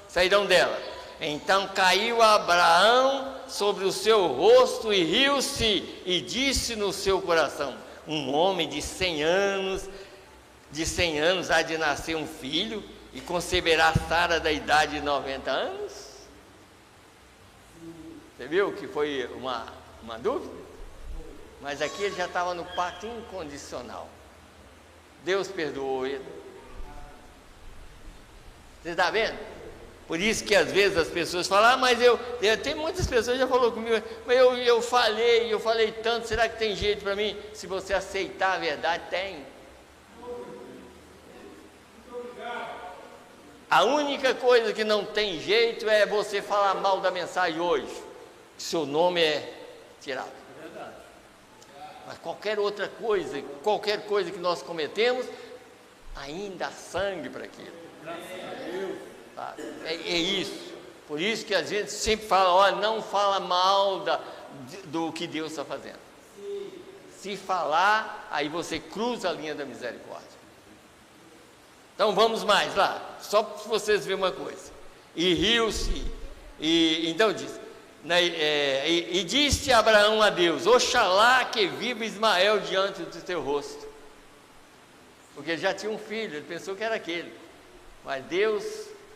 sairão dela. Então caiu Abraão sobre o seu rosto e riu-se e disse no seu coração, um homem de 100 anos há de nascer um filho e conceberá Sara da idade de 90 anos? Você viu que foi uma dúvida? Mas aqui ele já estava no pacto incondicional. Deus perdoou ele. Você está vendo? Por isso que às vezes as pessoas falam, mas tem muitas pessoas que já falou comigo, mas eu falei tanto, será que tem jeito para mim? Se você aceitar a verdade, tem. A única coisa que não tem jeito é você falar mal da mensagem hoje, que seu nome é tirado. Mas qualquer outra coisa, qualquer coisa que nós cometemos, ainda há sangue para aquilo. É isso. Por isso que às vezes sempre fala, olha, não fala mal do que Deus está fazendo. Se falar, aí você cruza a linha da misericórdia. Então vamos mais lá, só para vocês verem uma coisa. E riu-se, e então diz, e disse Abraão a Deus, oxalá que viva Ismael diante do teu rosto. Porque ele já tinha um filho, ele pensou que era aquele. Mas Deus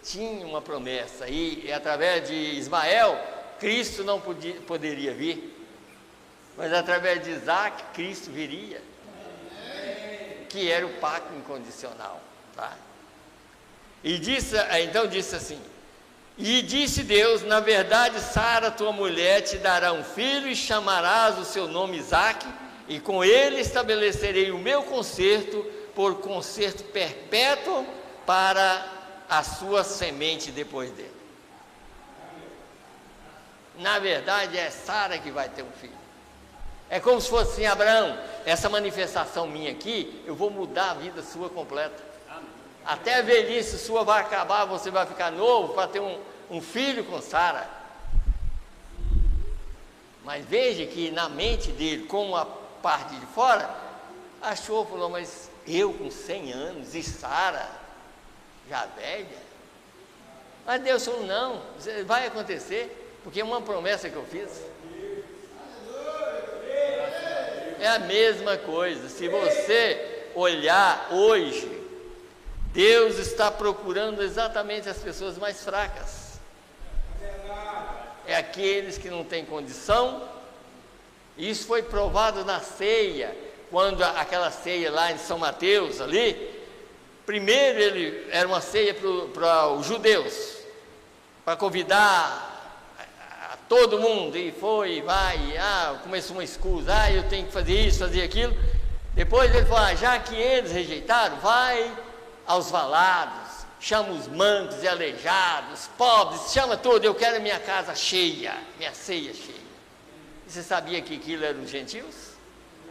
tinha uma promessa, e através de Ismael, Cristo não poderia vir. Mas através de Isaac, Cristo viria. Que era o pacto incondicional. Tá? Então disse assim, e disse Deus, na verdade Sara tua mulher te dará um filho e chamarás o seu nome Isaque, e com ele estabelecerei o meu concerto por concerto perpétuo para a sua semente depois dele. Na verdade é Sara que vai ter um filho. É como se fosse assim, Abraão, essa manifestação minha aqui, eu vou mudar a vida sua completa. Até a velhice sua vai acabar, você vai ficar novo para ter um filho com Sara. Mas veja que na mente dele, como a parte de fora, falou, mas eu com 100 anos e Sara já velha? Mas Deus falou, não, vai acontecer, porque é uma promessa que eu fiz. É a mesma coisa, se você olhar hoje, Deus está procurando exatamente as pessoas mais fracas. É aqueles que não têm condição. Isso foi provado na ceia, quando aquela ceia lá em São Mateus ali, primeiro ele era uma ceia para os judeus, para convidar a todo mundo, e começou uma escusa, eu tenho que fazer isso, fazer aquilo. Depois ele falou, já que eles rejeitaram, vai aos valados, chama os mancos e aleijados, pobres, chama tudo, eu quero minha casa cheia, minha ceia cheia. E você sabia que aquilo eram os gentios?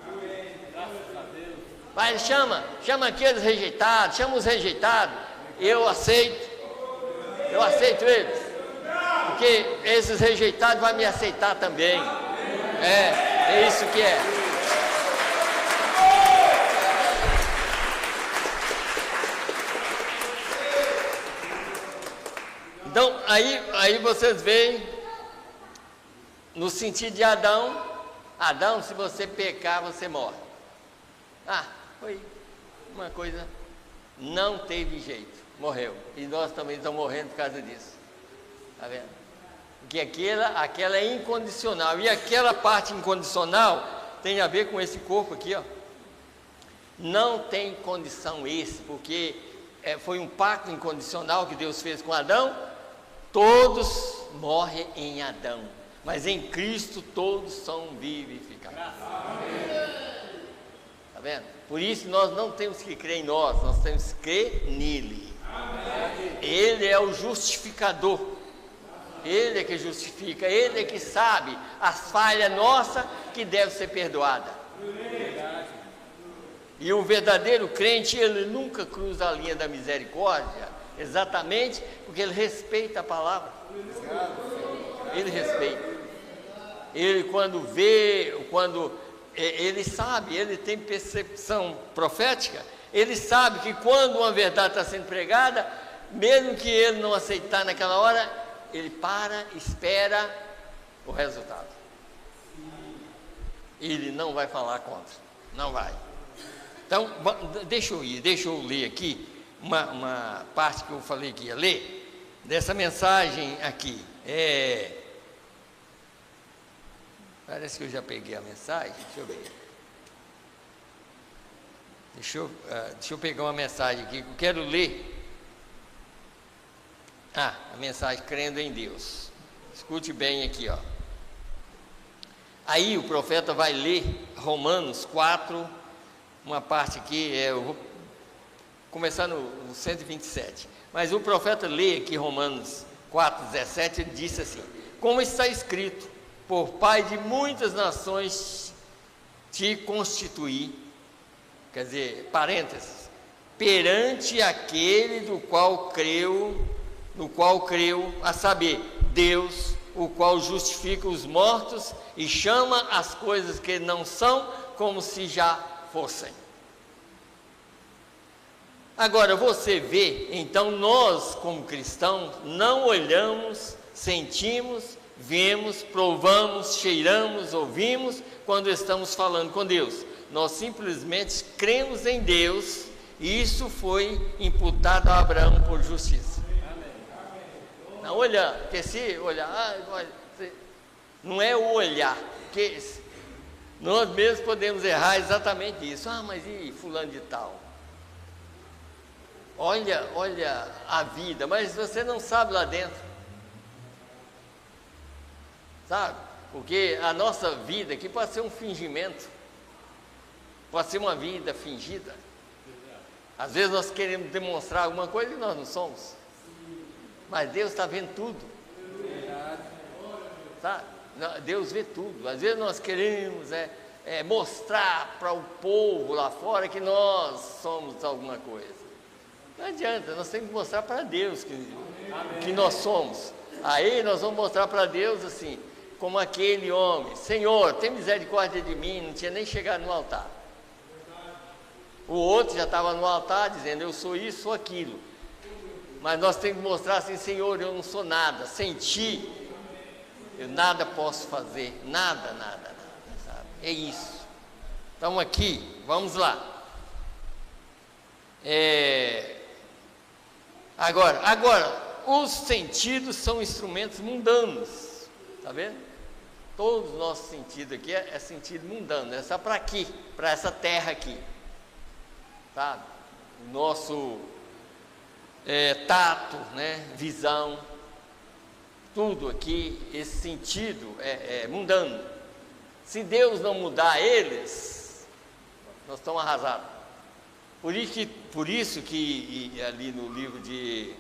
Amém. Graças a Deus. Vai, chama aqueles rejeitados, chama os rejeitados, eu aceito eles, porque esses rejeitados vão me aceitar também. É isso que é. Então, aí vocês veem, no sentido de Adão, se você pecar, você morre. Foi uma coisa, não teve jeito, morreu. E nós também estamos morrendo por causa disso. Está vendo? Porque aquela é incondicional, e aquela parte incondicional tem a ver com esse corpo aqui, ó. Não tem condição porque foi um pacto incondicional que Deus fez com Adão. Todos morrem em Adão, mas em Cristo todos são vivificados. Está vendo? Por isso nós não temos que crer em nós temos que crer nele. Ele é o justificador, ele é que justifica, ele é que sabe as falhas nossas que devem ser perdoadas. E o verdadeiro crente, ele nunca cruza a linha da misericórdia, exatamente porque ele respeita a palavra. Ele respeita. Ele ele sabe, ele tem percepção profética, ele sabe que quando uma verdade está sendo pregada, mesmo que ele não aceitar naquela hora, ele espera o resultado. Ele não vai falar contra, não vai. Então, deixa eu ler aqui uma parte que eu falei que ia ler, dessa mensagem aqui. Parece que eu já peguei a mensagem. Deixa eu ver. Deixa eu pegar uma mensagem aqui que eu quero ler. A mensagem crendo em Deus. Escute bem aqui, ó. Aí o profeta vai ler Romanos 4, uma parte aqui, eu vou começar no 127. Mas o profeta lê aqui Romanos 4,17, ele disse assim: como está escrito, por pai de muitas nações te constituí, quer dizer, parênteses, perante aquele no qual creu, a saber, Deus, o qual justifica os mortos e chama as coisas que não são como se já fossem. Agora você vê, então nós como cristãos não olhamos, sentimos, vemos, provamos, cheiramos, ouvimos quando estamos falando com Deus. Nós simplesmente cremos em Deus e isso foi imputado a Abraão por justiça. Não olhar, porque se olhar, não é o olhar, porque nós mesmos podemos errar exatamente isso. Mas e fulano de tal? Olha a vida, mas você não sabe lá dentro, sabe? Porque a nossa vida aqui pode ser um fingimento, pode ser uma vida fingida. Às vezes nós queremos demonstrar alguma coisa que nós não somos, mas Deus está vendo tudo, sabe? Deus vê tudo. Às vezes nós queremos mostrar para o povo lá fora que nós somos alguma coisa. Não adianta, nós temos que mostrar para Deus que nós somos. Aí nós vamos mostrar para Deus assim, como aquele homem: Senhor, tem misericórdia de mim, não tinha nem chegado no altar. O outro já estava no altar dizendo: eu sou isso, sou aquilo. Mas nós temos que mostrar assim: Senhor, eu não sou nada, sem Ti eu nada posso fazer, nada, sabe? É isso. Então aqui, vamos lá. Agora, os sentidos são instrumentos mundanos, tá vendo? Todos os nossos sentidos aqui é sentido mundano, é só para aqui, para essa terra aqui, sabe? O nosso tato, né? Visão, tudo aqui, esse sentido é mundano. Se Deus não mudar eles, nós estamos arrasados. Por isso que ali no livro de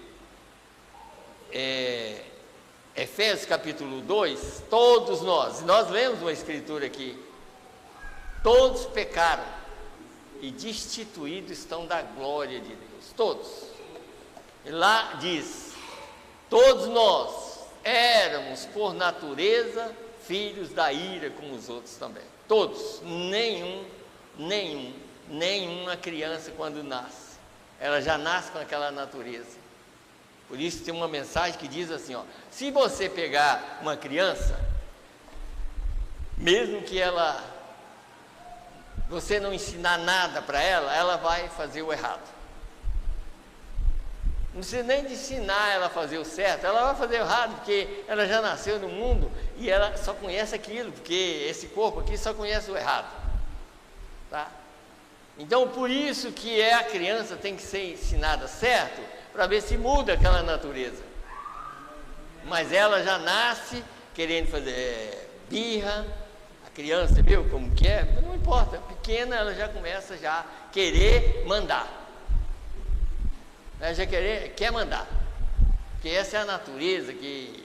Efésios capítulo 2, todos nós lemos uma escritura aqui: todos pecaram e destituídos estão da glória de Deus, todos. E lá diz: todos nós éramos por natureza filhos da ira como os outros também, todos, nenhuma criança quando nasce, ela já nasce com aquela natureza. Por isso tem uma mensagem que diz assim, se você pegar uma criança, mesmo que você não ensinar nada para ela, ela vai fazer o errado. Não precisa nem de ensinar ela a fazer o certo, ela vai fazer o errado, porque ela já nasceu no mundo e ela só conhece aquilo, porque esse corpo aqui só conhece o errado, tá? Então, por isso que a criança tem que ser ensinada certo, para ver se muda aquela natureza. Mas ela já nasce querendo fazer birra. A criança, viu como que é? Não importa, pequena ela já começa a querer mandar. Ela já quer mandar, porque essa é a natureza que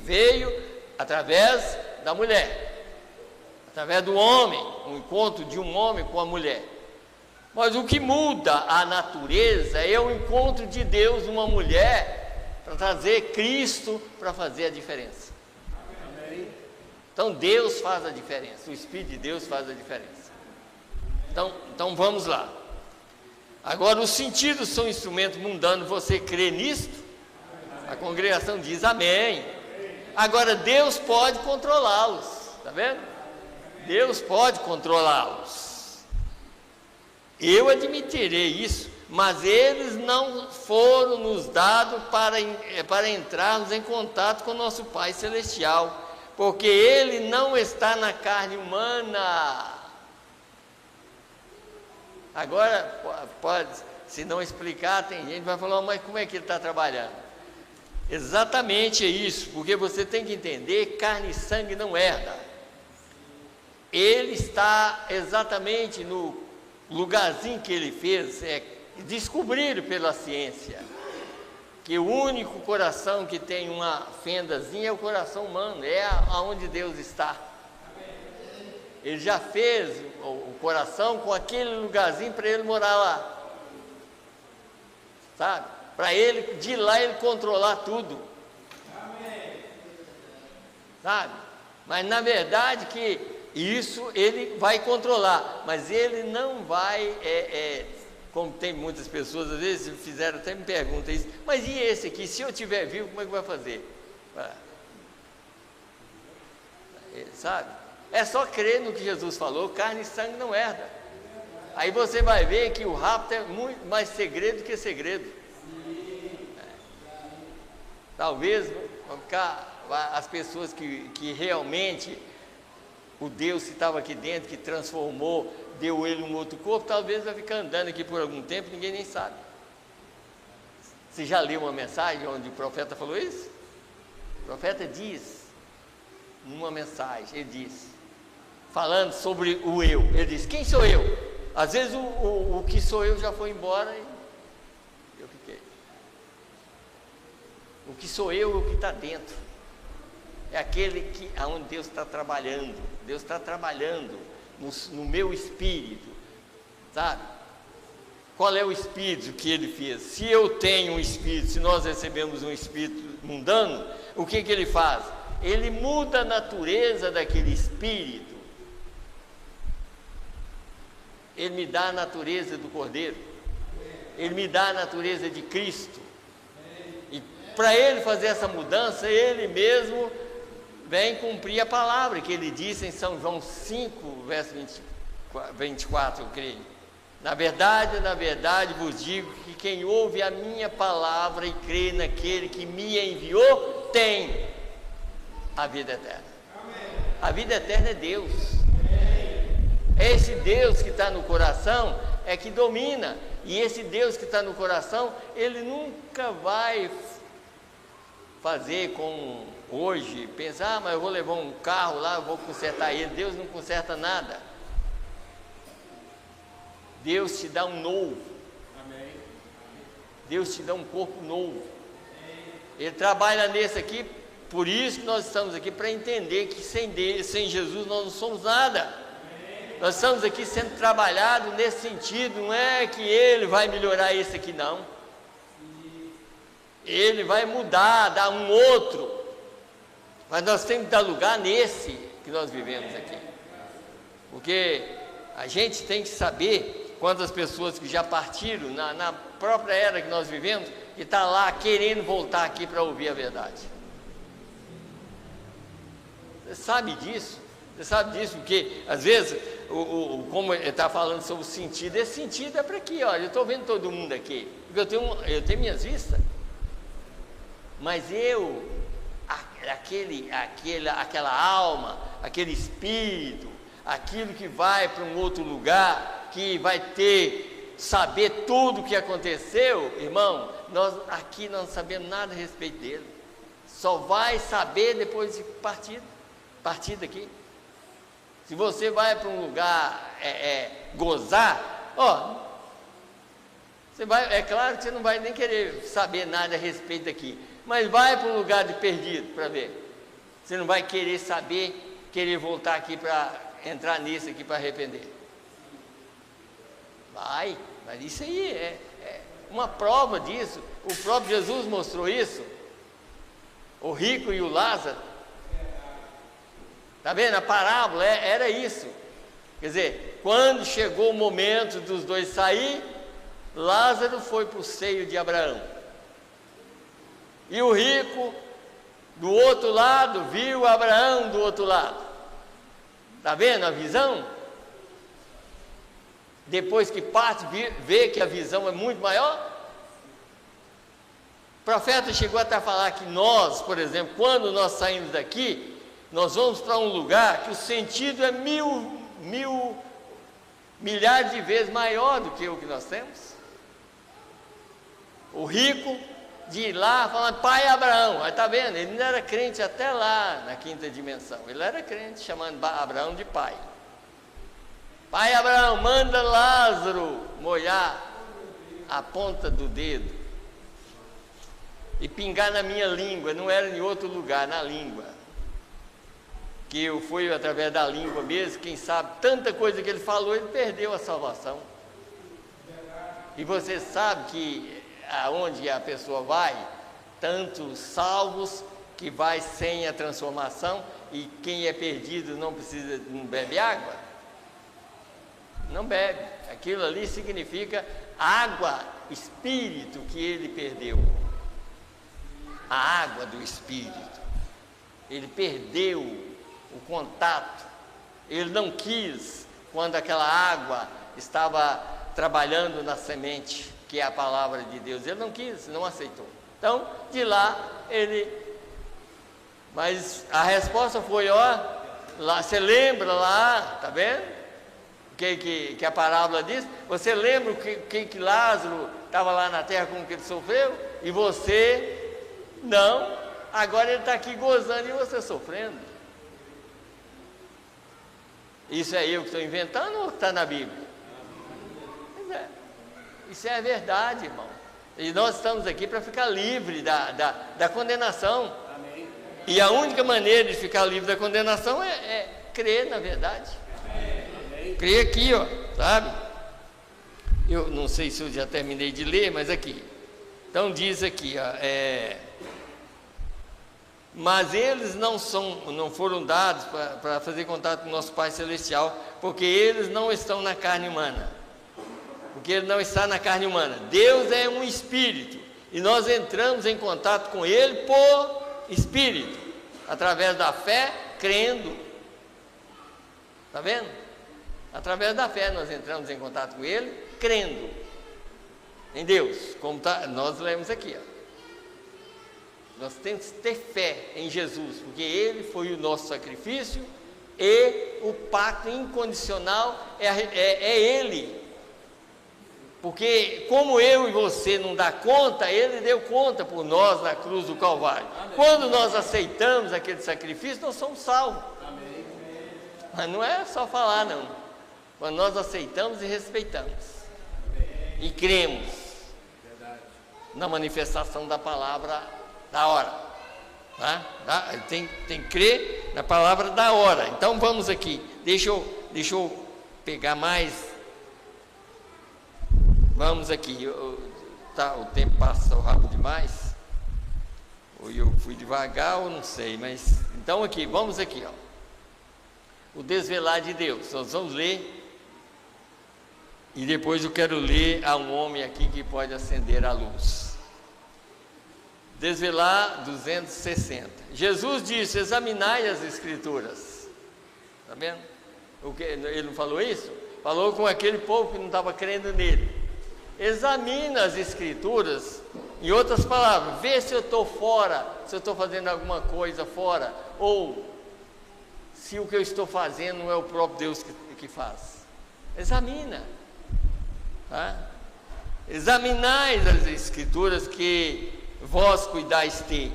veio através da mulher, através do homem, o encontro de um homem com a mulher. Mas o que muda a natureza é o encontro de Deus numa mulher, para trazer Cristo, para fazer a diferença. Então Deus faz a diferença, o Espírito de Deus faz a diferença. Então vamos lá. Agora, os sentidos são instrumentos mundanos, você crê nisto? A congregação diz amém. Agora, Deus pode controlá-los, está vendo? Deus pode controlá-los. Eu admitirei isso, mas eles não foram nos dados para entrarmos em contato com o nosso Pai Celestial, porque ele não está na carne humana. Agora, pode, se não explicar, tem gente que vai falar, mas como é que ele está trabalhando? Exatamente é isso, porque você tem que entender, carne e sangue não herda. Ele está exatamente no lugarzinho que ele fez, descobriram pela ciência, que o único coração que tem uma fendazinha é o coração humano, é aonde Deus está. Ele já fez o coração com aquele lugarzinho para ele morar lá, sabe? Para ele, de lá, ele controlar tudo, sabe? Mas na verdade que isso ele vai controlar, mas ele não vai, como tem muitas pessoas, às vezes fizeram, até me perguntam isso, mas e esse aqui, se eu estiver vivo, como é que vai fazer? Sabe? É só crer no que Jesus falou, carne e sangue não herda. Aí você vai ver que o rapto é muito mais segredo que segredo. Talvez vão ficar as pessoas que realmente o Deus que estava aqui dentro, que transformou, deu ele um outro corpo, talvez vai ficar andando aqui por algum tempo, ninguém nem sabe. Você já leu uma mensagem onde o profeta falou isso? O profeta diz, numa mensagem, ele diz, falando sobre o eu, ele diz, quem sou eu? Às vezes o que sou eu já foi embora e eu fiquei. O que sou eu é o que está dentro, é aquele aonde Deus está trabalhando. Deus está trabalhando no meu espírito, sabe? Qual é o espírito que ele fez? Se eu tenho um espírito, se nós recebemos um espírito mundano, o que ele faz? Ele muda a natureza daquele espírito. Ele me dá a natureza do Cordeiro, ele me dá a natureza de Cristo, e para ele fazer essa mudança, ele mesmo vem cumprir a palavra que ele disse em São João 5, verso 24, eu creio. Na verdade vos digo que quem ouve a minha palavra e crê naquele que me enviou, tem a vida eterna. A vida eterna é Deus. Esse Deus que está no coração é que domina, e esse Deus que está no coração, ele nunca vai fazer como hoje, pensar, mas eu vou levar um carro lá, eu vou consertar ele. Deus não conserta nada. Deus te dá um novo. Deus te dá um corpo novo. Ele trabalha nesse aqui, por isso que nós estamos aqui, para entender que sem Jesus nós não somos nada. Nós estamos aqui sendo trabalhados nesse sentido, não é que ele vai melhorar esse aqui, não. Ele vai mudar, dar um outro, mas nós temos que dar lugar nesse que nós vivemos aqui, porque a gente tem que saber quantas pessoas que já partiram na própria era que nós vivemos, e está lá querendo voltar aqui para ouvir a verdade. Você sabe disso? Você sabe disso, porque às vezes, como ele está falando sobre o sentido, esse sentido é para aqui, olha, eu estou vendo todo mundo aqui, porque eu tenho minhas vistas, mas aquela alma, aquele espírito, aquilo que vai para um outro lugar, que vai saber tudo o que aconteceu, irmão, nós aqui não sabemos nada a respeito dele, só vai saber depois de partir daqui. Se você vai para um lugar gozar, você vai, é claro que você não vai nem querer saber nada a respeito daqui, mas vai para um lugar de perdido para ver. Você não vai querer saber, querer voltar aqui para entrar nisso aqui para arrepender. Vai, mas isso aí é uma prova disso. O próprio Jesus mostrou isso. O rico e o Lázaro. Está vendo? A parábola era isso. Quer dizer, quando chegou o momento dos dois sair, Lázaro foi para o seio de Abraão. E o rico, do outro lado, viu Abraão do outro lado. Está vendo a visão? Depois que parte, vê que a visão é muito maior. O profeta chegou até a falar que nós, por exemplo, quando nós saímos daqui, nós vamos para um lugar que o sentido é milhares de vezes maior do que o que nós temos. O rico de ir lá falando, pai Abraão, aí está vendo, ele não era crente até lá na quinta dimensão, ele era crente chamando Abraão de pai. Pai Abraão, manda Lázaro molhar a ponta do dedo e pingar na minha língua, não era em outro lugar, na língua, que eu fui através da língua mesmo, quem sabe, tanta coisa que ele falou, ele perdeu a salvação. E você sabe que aonde a pessoa vai, tantos salvos que vai sem a transformação, e quem é perdido não bebe água, não bebe, aquilo ali significa água, espírito que ele perdeu, a água do espírito, ele perdeu o contato, ele não quis, quando aquela água estava trabalhando na semente, que é a palavra de Deus, ele não quis, não aceitou. Então, de lá, mas a resposta foi, lá, você lembra lá, tá vendo? Que a parábola diz? Você lembra que Lázaro estava lá na terra, como que ele sofreu? E você, não, agora ele está aqui gozando e você sofrendo. Isso é eu que estou inventando ou está na Bíblia? Pois é, isso é verdade, irmão. E nós estamos aqui para ficar livre da condenação. Amém. E a única maneira de ficar livre da condenação é crer na verdade. Amém. Crer aqui, sabe? Eu não sei se eu já terminei de ler, mas aqui. Então diz aqui, mas eles não foram dados para fazer contato com o nosso Pai Celestial, porque eles não estão na carne humana. Porque ele não está na carne humana. Deus é um espírito, e nós entramos em contato com ele por espírito, através da fé, crendo. Está vendo? Através da fé nós entramos em contato com ele, crendo em Deus, como nós lemos aqui, Nós temos que ter fé em Jesus, porque ele foi o nosso sacrifício, e o pacto incondicional é ele. Porque como eu e você não dá conta, ele deu conta por nós na cruz do Calvário. Amém. Quando nós aceitamos aquele sacrifício, nós somos salvos. Amém. Mas não é só falar, não. Quando nós aceitamos e respeitamos. Amém. E cremos. Verdade. Na manifestação da palavra da hora. Tá? Tem que crer na palavra da hora. Então vamos aqui. Deixa eu pegar mais. Vamos aqui, o tempo passou rápido demais, ou eu fui devagar, ou não sei, mas, então aqui, vamos aqui, o desvelar de Deus, nós vamos ler, e depois eu quero ler a um homem aqui que pode acender a luz. Desvelar 260, Jesus disse, examinai as escrituras, está vendo? Ele não falou isso? Falou com aquele povo que não estava crendo nele. Examina as escrituras, em outras palavras, vê se eu estou fora, se eu estou fazendo alguma coisa fora, ou se o que eu estou fazendo não é o próprio Deus que faz. Examina, tá? Examinai as escrituras que vós cuidais ter.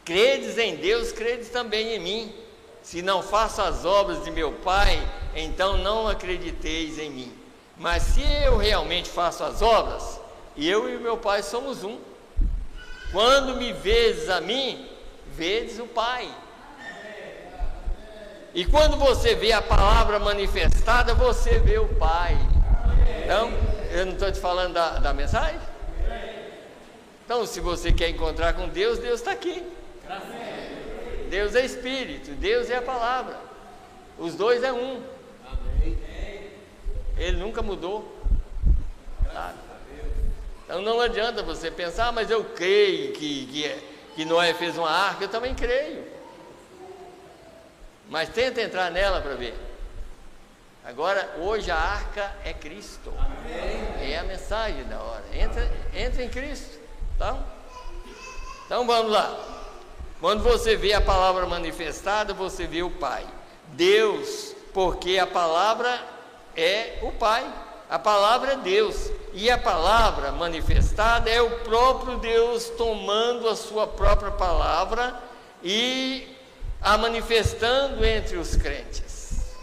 Credes em Deus, credes também em mim. Se não faço as obras de meu Pai, então não acrediteis em mim. Mas se eu realmente faço as obras, eu e meu Pai somos um. Quando me vedes a mim, vedes o Pai. E quando você vê a palavra manifestada, você vê o Pai. Então, eu não estou te falando da mensagem? Então, se você quer encontrar com Deus, Deus está aqui. Deus é Espírito, Deus é a palavra. Os dois é um. Ele nunca mudou. Sabe? Então não adianta você pensar, mas eu creio que Noé fez uma arca, eu também creio. Mas tenta entrar nela para ver. Agora, hoje a arca é Cristo. É a mensagem da hora. Entra em Cristo. Então vamos lá. Quando você vê a palavra manifestada, você vê o Pai. Deus, porque a palavra é o Pai, a palavra é Deus, e a palavra manifestada é o próprio Deus tomando a sua própria palavra e a manifestando entre os crentes.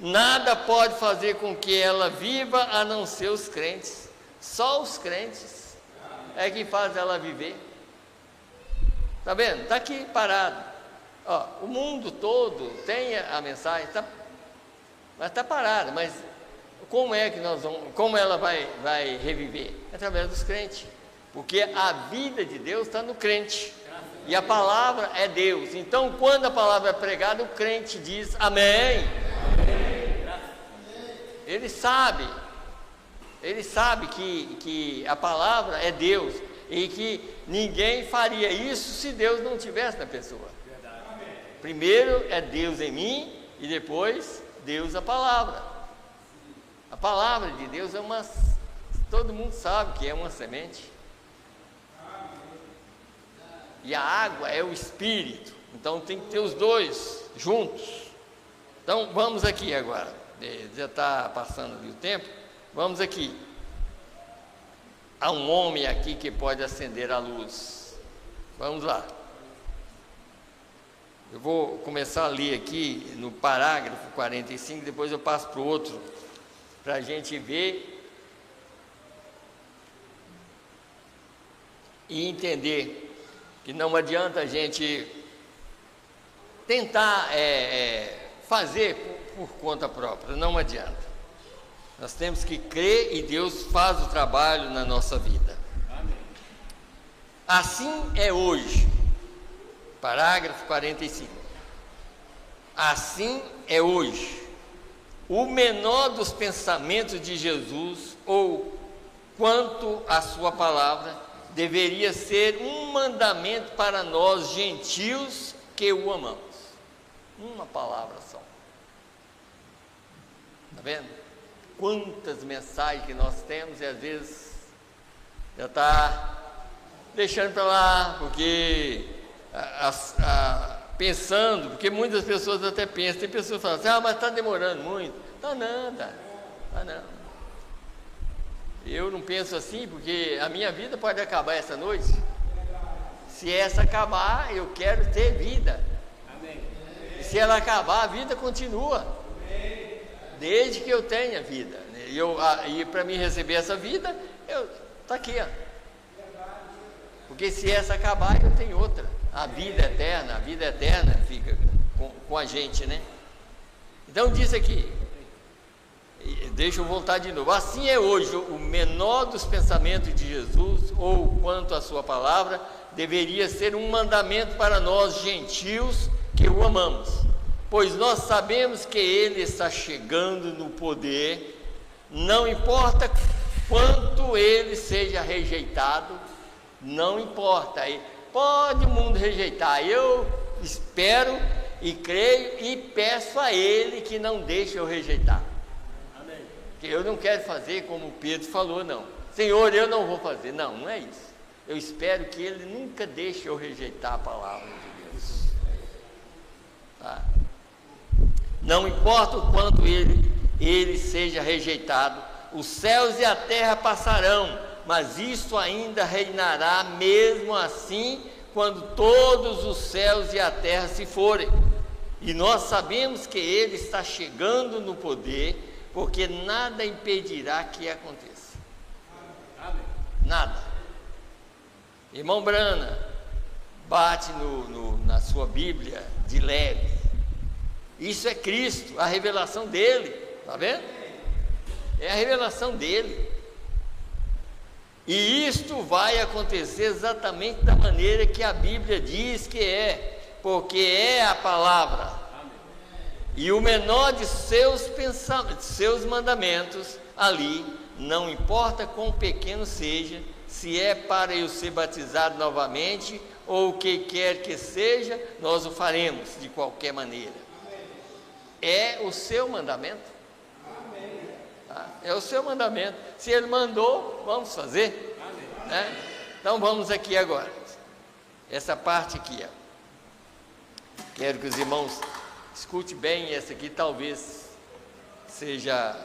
Nada pode fazer com que ela viva a não ser os crentes. Só os crentes é que faz ela viver. Está vendo? Está aqui parado. Ó, o mundo todo tem a mensagem, mas está parado. Mas como é que como ela vai reviver? Através dos crentes. Porque a vida de Deus está no crente. E a palavra é Deus. Então, quando a palavra é pregada, o crente diz amém. Ele sabe que a palavra é Deus e que ninguém faria isso se Deus não tivesse na pessoa. Primeiro é Deus em mim e depois Deus a palavra. A palavra de Deus todo mundo sabe que é uma semente. E a água é o Espírito. Então tem que ter os dois juntos. Então vamos aqui agora. Já está passando ali o tempo. Vamos aqui. Há um homem aqui que pode acender a luz. Vamos lá. Eu vou começar a ler aqui no parágrafo 45, depois eu passo para o outro, para a gente ver e entender que não adianta a gente tentar fazer por conta própria, não adianta. Nós temos que crer e Deus faz o trabalho na nossa vida. Amém. Assim é hoje. Parágrafo 45. Assim é hoje. O menor dos pensamentos de Jesus, ou quanto à sua palavra, deveria ser um mandamento para nós gentios que o amamos. Uma palavra só. Está vendo? Quantas mensagens que nós temos e às vezes já está deixando para lá, porque pensando, porque muitas pessoas até pensam, tem pessoas que falam assim, mas está demorando muito. Está nada, está não. Eu não penso assim, porque a minha vida pode acabar essa noite. Se essa acabar, eu quero ter vida. Amém. E se ela acabar, a vida continua. Desde que eu tenha vida. E para mim receber essa vida, está aqui. Ó. Porque se essa acabar, eu tenho outra. A vida eterna fica com a gente, né? Então diz aqui, deixa eu voltar de novo. Assim é hoje o menor dos pensamentos de Jesus, ou quanto à sua palavra, deveria ser um mandamento para nós gentios que o amamos. Pois nós sabemos que Ele está chegando no poder, não importa quanto Ele seja rejeitado, não importa, pode o mundo rejeitar, eu espero e creio e peço a Ele que não deixe eu rejeitar. Amém. Que eu não quero fazer como Pedro falou, não. Senhor, eu não vou fazer, não é isso. Eu espero que Ele nunca deixe eu rejeitar a palavra de Deus. Tá? Não importa o quanto ele seja rejeitado, os céus e a terra passarão, mas isto ainda reinará mesmo assim, quando todos os céus e a terra se forem. E nós sabemos que Ele está chegando no poder, porque nada impedirá que aconteça. Amém. Nada. Irmão Brana, bate na sua Bíblia de leve. Isso é Cristo, a revelação dele, está vendo? É a revelação dele. E isto vai acontecer exatamente da maneira que a Bíblia diz que é, porque é a palavra. E o menor de seus mandamentos ali, não importa quão pequeno seja, se é para eu ser batizado novamente, ou o que quer que seja, nós o faremos de qualquer maneira. É o seu mandamento. Tá? É o seu mandamento. Se Ele mandou, vamos fazer. Né? Então vamos aqui agora. essa parte aqui, ó. Quero que os irmãos escutem bem, essa aqui talvez seja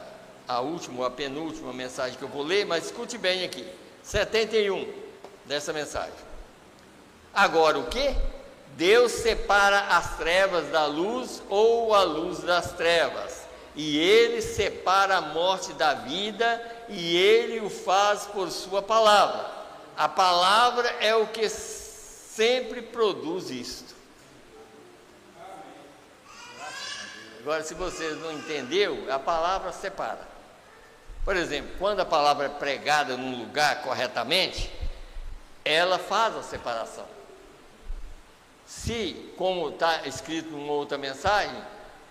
a última ou a penúltima mensagem que eu vou ler, mas escute bem aqui, 71 dessa mensagem. Agora, o que? Deus separa as trevas da luz ou a luz das trevas, e Ele separa a morte da vida, e Ele o faz por sua palavra. A palavra é o que sempre produz isto. Agora, se você não entendeu, a palavra separa. Por exemplo, quando a palavra é pregada num lugar corretamente, ela faz a separação. Se, como está escrito numa outra mensagem,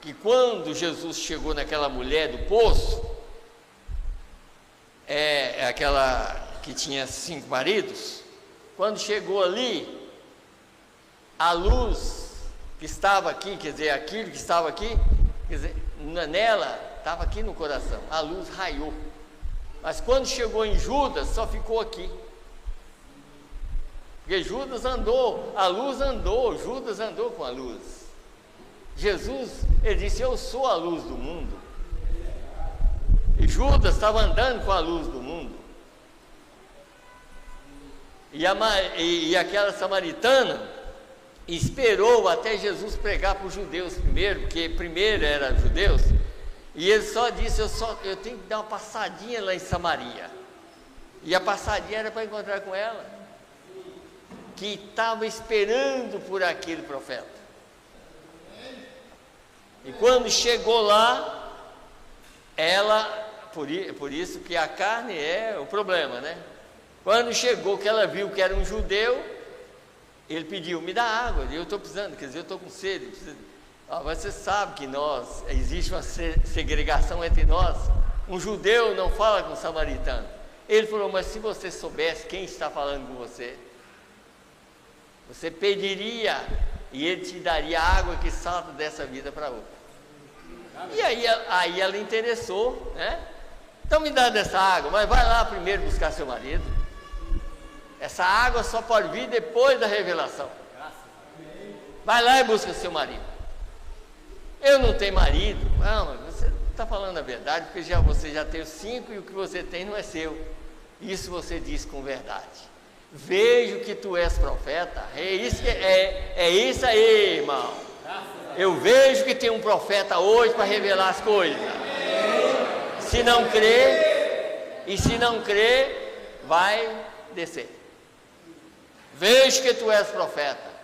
que quando Jesus chegou naquela mulher do poço, aquela que tinha 5 maridos, quando chegou ali, a luz que estava aqui, quer dizer, aquilo que estava aqui, quer dizer, nela, estava aqui no coração, a luz raiou. Mas quando chegou em Judas, só ficou aqui. Porque Judas andou, a luz andou, Judas andou com a luz. Jesus, ele disse, eu sou a luz do mundo. E Judas estava andando com a luz do mundo. E aquela samaritana esperou até Jesus pregar para os judeus primeiro, porque primeiro eram judeus, e ele só disse, eu tenho que dar uma passadinha lá em Samaria. E a passadinha era para encontrar com ela, que estava esperando por aquele profeta. E quando chegou lá, ela, por isso que a carne é o problema, né? Quando chegou, que ela viu que era um judeu, ele pediu, me dá água, eu estou precisando, quer dizer, eu estou com sede. Você sabe que existe uma segregação entre nós. Um judeu não fala com um samaritano. Ele falou, mas se você soubesse quem está falando com você, você pediria e ele te daria água que salta dessa vida para outra. E aí ela interessou, né? Então me dá dessa água, mas vai lá primeiro buscar seu marido. Essa água só pode vir depois da revelação. Vai lá e busca seu marido. Eu não tenho marido. Não, mas você está falando a verdade, porque você já tem 5 e o que você tem não é seu. Isso você diz com verdade. Vejo que tu és profeta. É isso aí, irmão. Eu vejo que tem um profeta hoje para revelar as coisas. Se não crê, vai descer. Vejo que tu és profeta.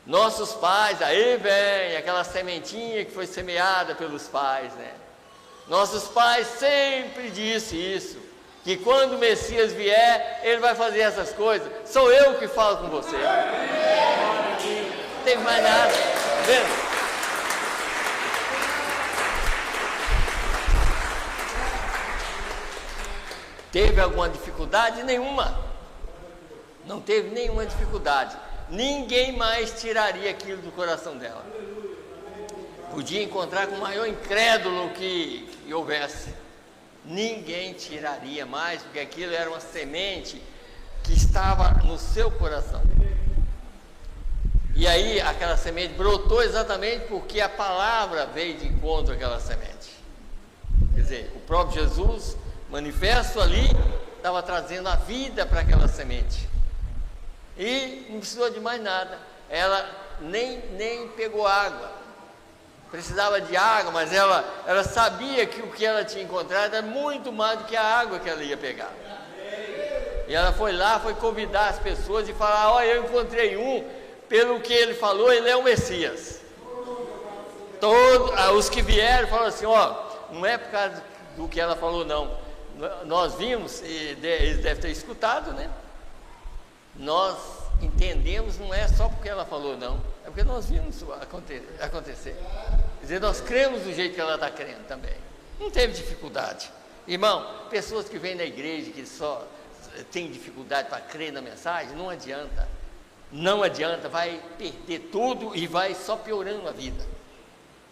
Nossos pais, aí vem aquela sementinha que foi semeada pelos pais, né? Nossos pais sempre disse isso, que quando o Messias vier, ele vai fazer essas coisas. Sou eu que falo com você. Não tem mais nada, tá vendo? Teve alguma dificuldade? Nenhuma. Não teve nenhuma dificuldade. Ninguém mais tiraria aquilo do coração dela. Podia encontrar com o maior incrédulo que houvesse. Ninguém tiraria mais, porque aquilo era uma semente que estava no seu coração. E aí aquela semente brotou exatamente porque a palavra veio de encontro àquela semente. Quer dizer, o próprio Jesus, manifesto ali, estava trazendo a vida para aquela semente. E não precisou de mais nada. Ela nem pegou água. Precisava de água, mas ela sabia que o que ela tinha encontrado era muito mais do que a água que ela ia pegar. E ela foi lá, foi convidar as pessoas e falar, olha, eu encontrei pelo que ele falou, ele é o Messias. Todos os que vieram falaram assim, não é por causa do que ela falou, não. Nós vimos, eles devem ter escutado, né? Nós entendemos, não é só porque ela falou, não. É porque nós vimos isso acontecer. Quer dizer, nós cremos do jeito que ela está crendo também. Não teve dificuldade. Irmão, pessoas que vêm da igreja, que só têm dificuldade para crer na mensagem, não adianta. Não adianta, vai perder tudo e vai só piorando a vida.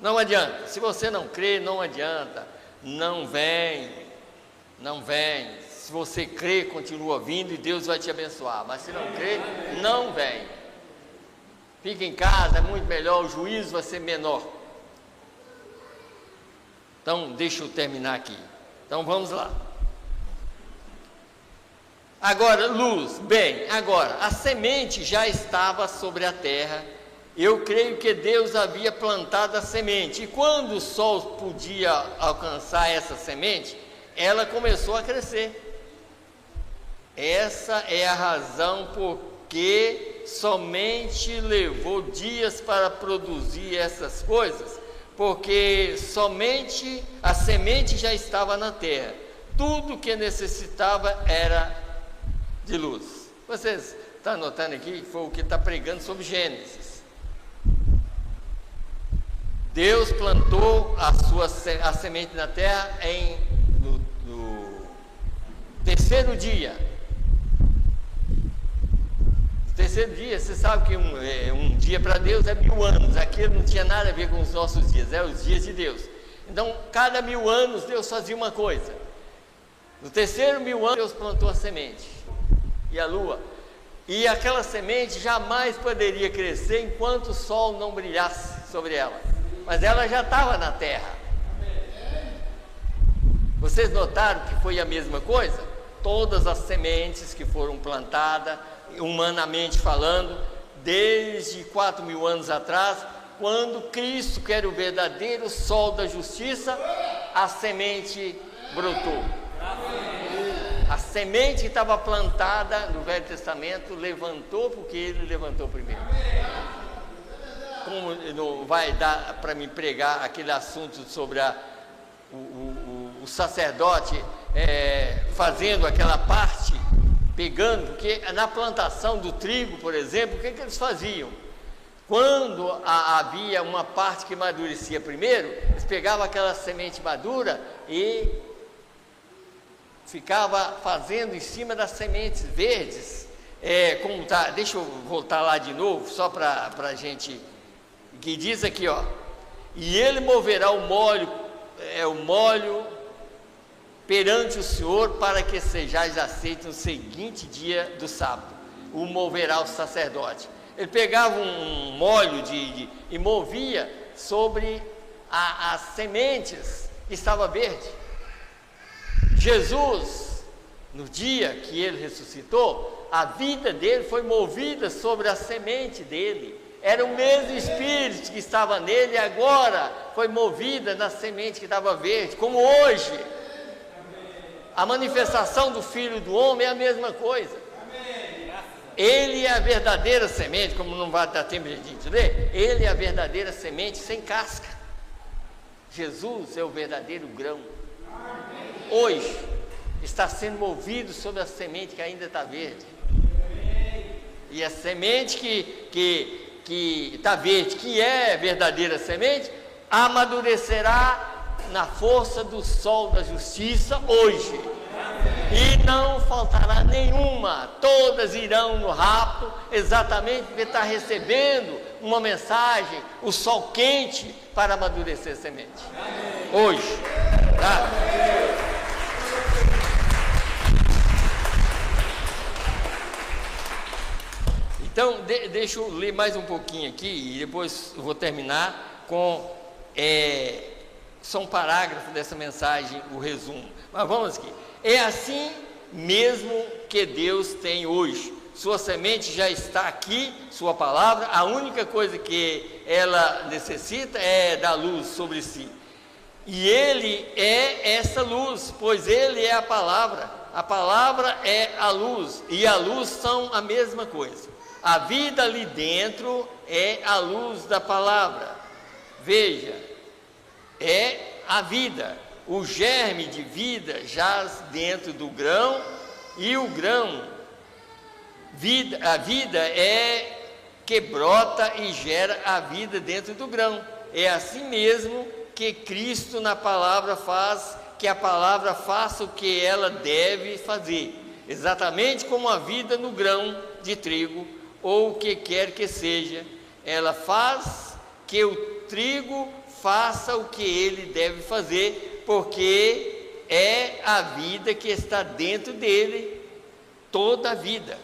Não adianta. Se você não crê, não adianta. Não vem. Se você crê, continua vindo e Deus vai te abençoar. Mas se não crê, não vem. Fica em casa, é muito melhor, o juízo vai ser menor. Então, deixa eu terminar aqui. Então, vamos lá. Agora, luz. Bem, agora, a semente já estava sobre a terra. Eu creio que Deus havia plantado a semente. E quando o sol podia alcançar essa semente, ela começou a crescer. Essa é a razão por que somente levou dias para produzir essas coisas, porque somente a semente já estava na terra. Tudo que necessitava era de luz. Vocês estão notando aqui? Foi o que está pregando sobre Gênesis. Deus plantou a semente na terra no terceiro dia. No terceiro dia, você sabe que um dia para Deus é 1000 anos. Aquilo não tinha nada a ver com os nossos dias, é os dias de Deus. Então, cada 1000 anos Deus fazia uma coisa. No terceiro 1000 anos Deus plantou a semente e a lua. E aquela semente jamais poderia crescer enquanto o sol não brilhasse sobre ela. Mas ela já estava na terra. Vocês notaram que foi a mesma coisa? Todas as sementes que foram plantadas, humanamente falando, desde 4000 anos atrás, quando Cristo, que era o verdadeiro sol da justiça, a semente brotou. A semente que estava plantada no Velho Testamento levantou, porque ele levantou primeiro. Como não vai dar para me pregar aquele assunto sobre o sacerdote fazendo aquela parte, pegando, porque na plantação do trigo, por exemplo, o que eles faziam? Quando havia uma parte que amadurecia primeiro, eles pegavam aquela semente madura e ficava fazendo em cima das sementes verdes, como tá, deixa eu voltar lá de novo, só para a gente, que diz aqui, ó, e ele moverá o molho perante o Senhor, para que sejais aceitos no seguinte dia do sábado. O moverá o sacerdote. Ele pegava um molho e movia sobre as sementes que estava verde. Jesus, no dia que ele ressuscitou, a vida dele foi movida sobre a semente dele. Era o mesmo Espírito que estava nele, e agora foi movida na semente que estava verde, como hoje. A manifestação do Filho do Homem é a mesma coisa. Ele é a verdadeira semente, como não vai dar tempo de a gente ler, ele é a verdadeira semente sem casca. Jesus é o verdadeiro grão. Hoje está sendo movido sobre a semente que ainda está verde. E a semente que está verde, que é a verdadeira semente, amadurecerá na força do sol da justiça hoje. E não faltará nenhuma, todas irão no rapto, exatamente porque está recebendo uma mensagem, o sol quente, para amadurecer a semente. Hoje. Tá? Então, deixa eu ler mais um pouquinho aqui, e depois eu vou terminar com só um parágrafo dessa mensagem, o resumo. Mas vamos aqui. É assim mesmo que Deus tem hoje. Sua semente já está aqui, sua palavra. A única coisa que ela necessita é dar luz sobre si. E Ele é essa luz, pois Ele é a palavra. A palavra é a luz, e a luz são a mesma coisa. A vida ali dentro é a luz da palavra. Veja, é a vida. O germe de vida jaz dentro do grão, e o grão, a vida é que brota e gera a vida dentro do grão. É assim mesmo que Cristo na palavra faz que a palavra faça o que ela deve fazer, exatamente como a vida no grão de trigo, ou o que quer que seja, ela faz que o trigo faça o que ele deve fazer, porque é a vida que está dentro dele, toda a vida.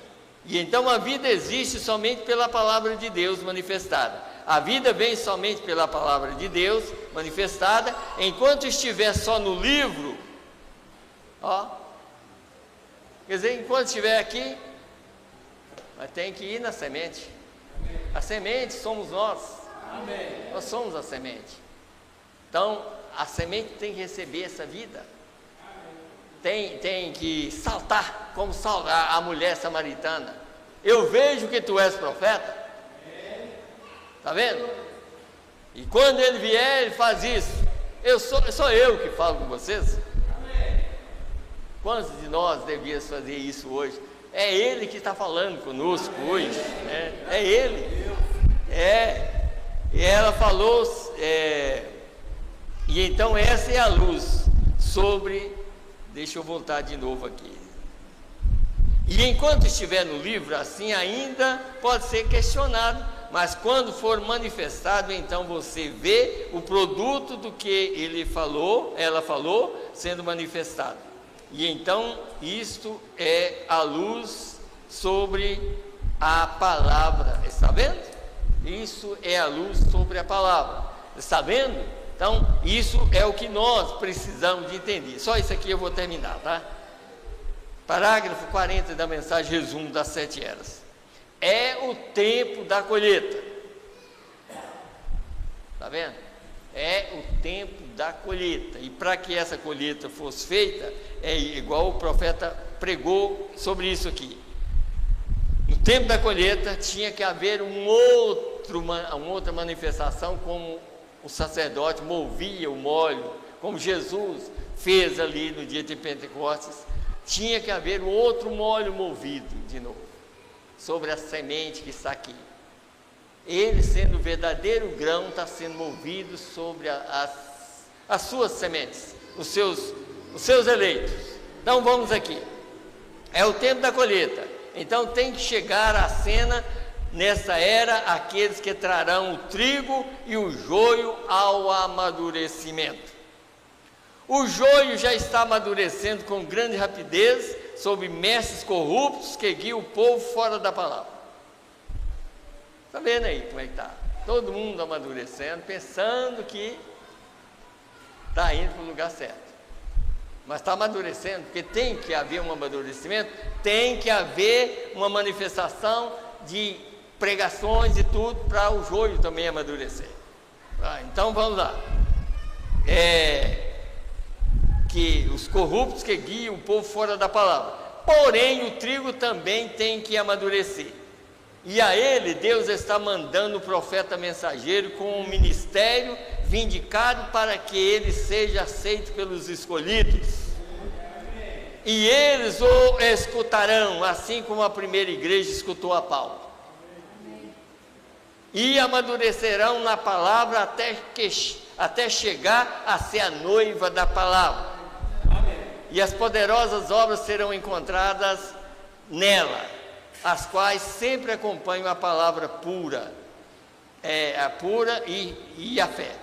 E então a vida existe somente pela palavra de Deus manifestada. A vida vem somente pela palavra de Deus manifestada. Enquanto estiver só no livro, quer dizer, enquanto estiver aqui, mas tem que ir na semente. A semente somos nós. Amém. Nós somos a semente. Então, a semente tem que receber essa vida. Tem que saltar, como a mulher samaritana. Eu vejo que tu és profeta. Está vendo? E quando ele vier, ele faz isso. Sou eu que falo com vocês. Quantos de nós devíamos fazer isso hoje? É Ele que está falando conosco hoje. É Ele. E ela falou, e então essa é a luz sobre, deixa eu voltar de novo aqui. E enquanto estiver no livro, assim ainda pode ser questionado, mas quando for manifestado, então você vê o produto do que ela falou, sendo manifestado. E então isto é a luz sobre a palavra, está vendo? Isso é a luz sobre a palavra, está vendo? Então isso é o que nós precisamos de entender. Só isso aqui eu vou terminar, tá? Parágrafo 40 da mensagem resumo das 7 eras. É o tempo da colheita. Está vendo? É o tempo da colheita. E para que essa colheita fosse feita, é igual o profeta pregou sobre isso aqui. No tempo da colheita tinha que haver uma outra manifestação, como o sacerdote movia o molho, como Jesus fez ali no dia de Pentecostes. Tinha que haver outro molho movido de novo, sobre a semente que está aqui. Ele, sendo o verdadeiro grão, está sendo movido sobre as suas sementes, os seus eleitos. Então vamos aqui. É o tempo da colheita. Então tem que chegar à cena, nessa era, aqueles que trarão o trigo e o joio ao amadurecimento. O joio já está amadurecendo com grande rapidez sob mestres corruptos que guiam o povo fora da palavra. Está vendo aí como é que está? Todo mundo amadurecendo, pensando que está indo para o lugar certo. Mas está amadurecendo, porque tem que haver um amadurecimento, tem que haver uma manifestação de pregações e tudo, para o joio também amadurecer. Então vamos lá. Que os corruptos que guiam o povo fora da palavra. Porém, o trigo também tem que amadurecer. E a ele, Deus está mandando o profeta mensageiro com um ministério vindicado para que ele seja aceito pelos escolhidos. E eles o escutarão, assim como a primeira igreja escutou a Paulo. E amadurecerão na palavra até chegar a ser a noiva da palavra. E as poderosas obras serão encontradas nela, as quais sempre acompanham a palavra pura, a pura e a fé.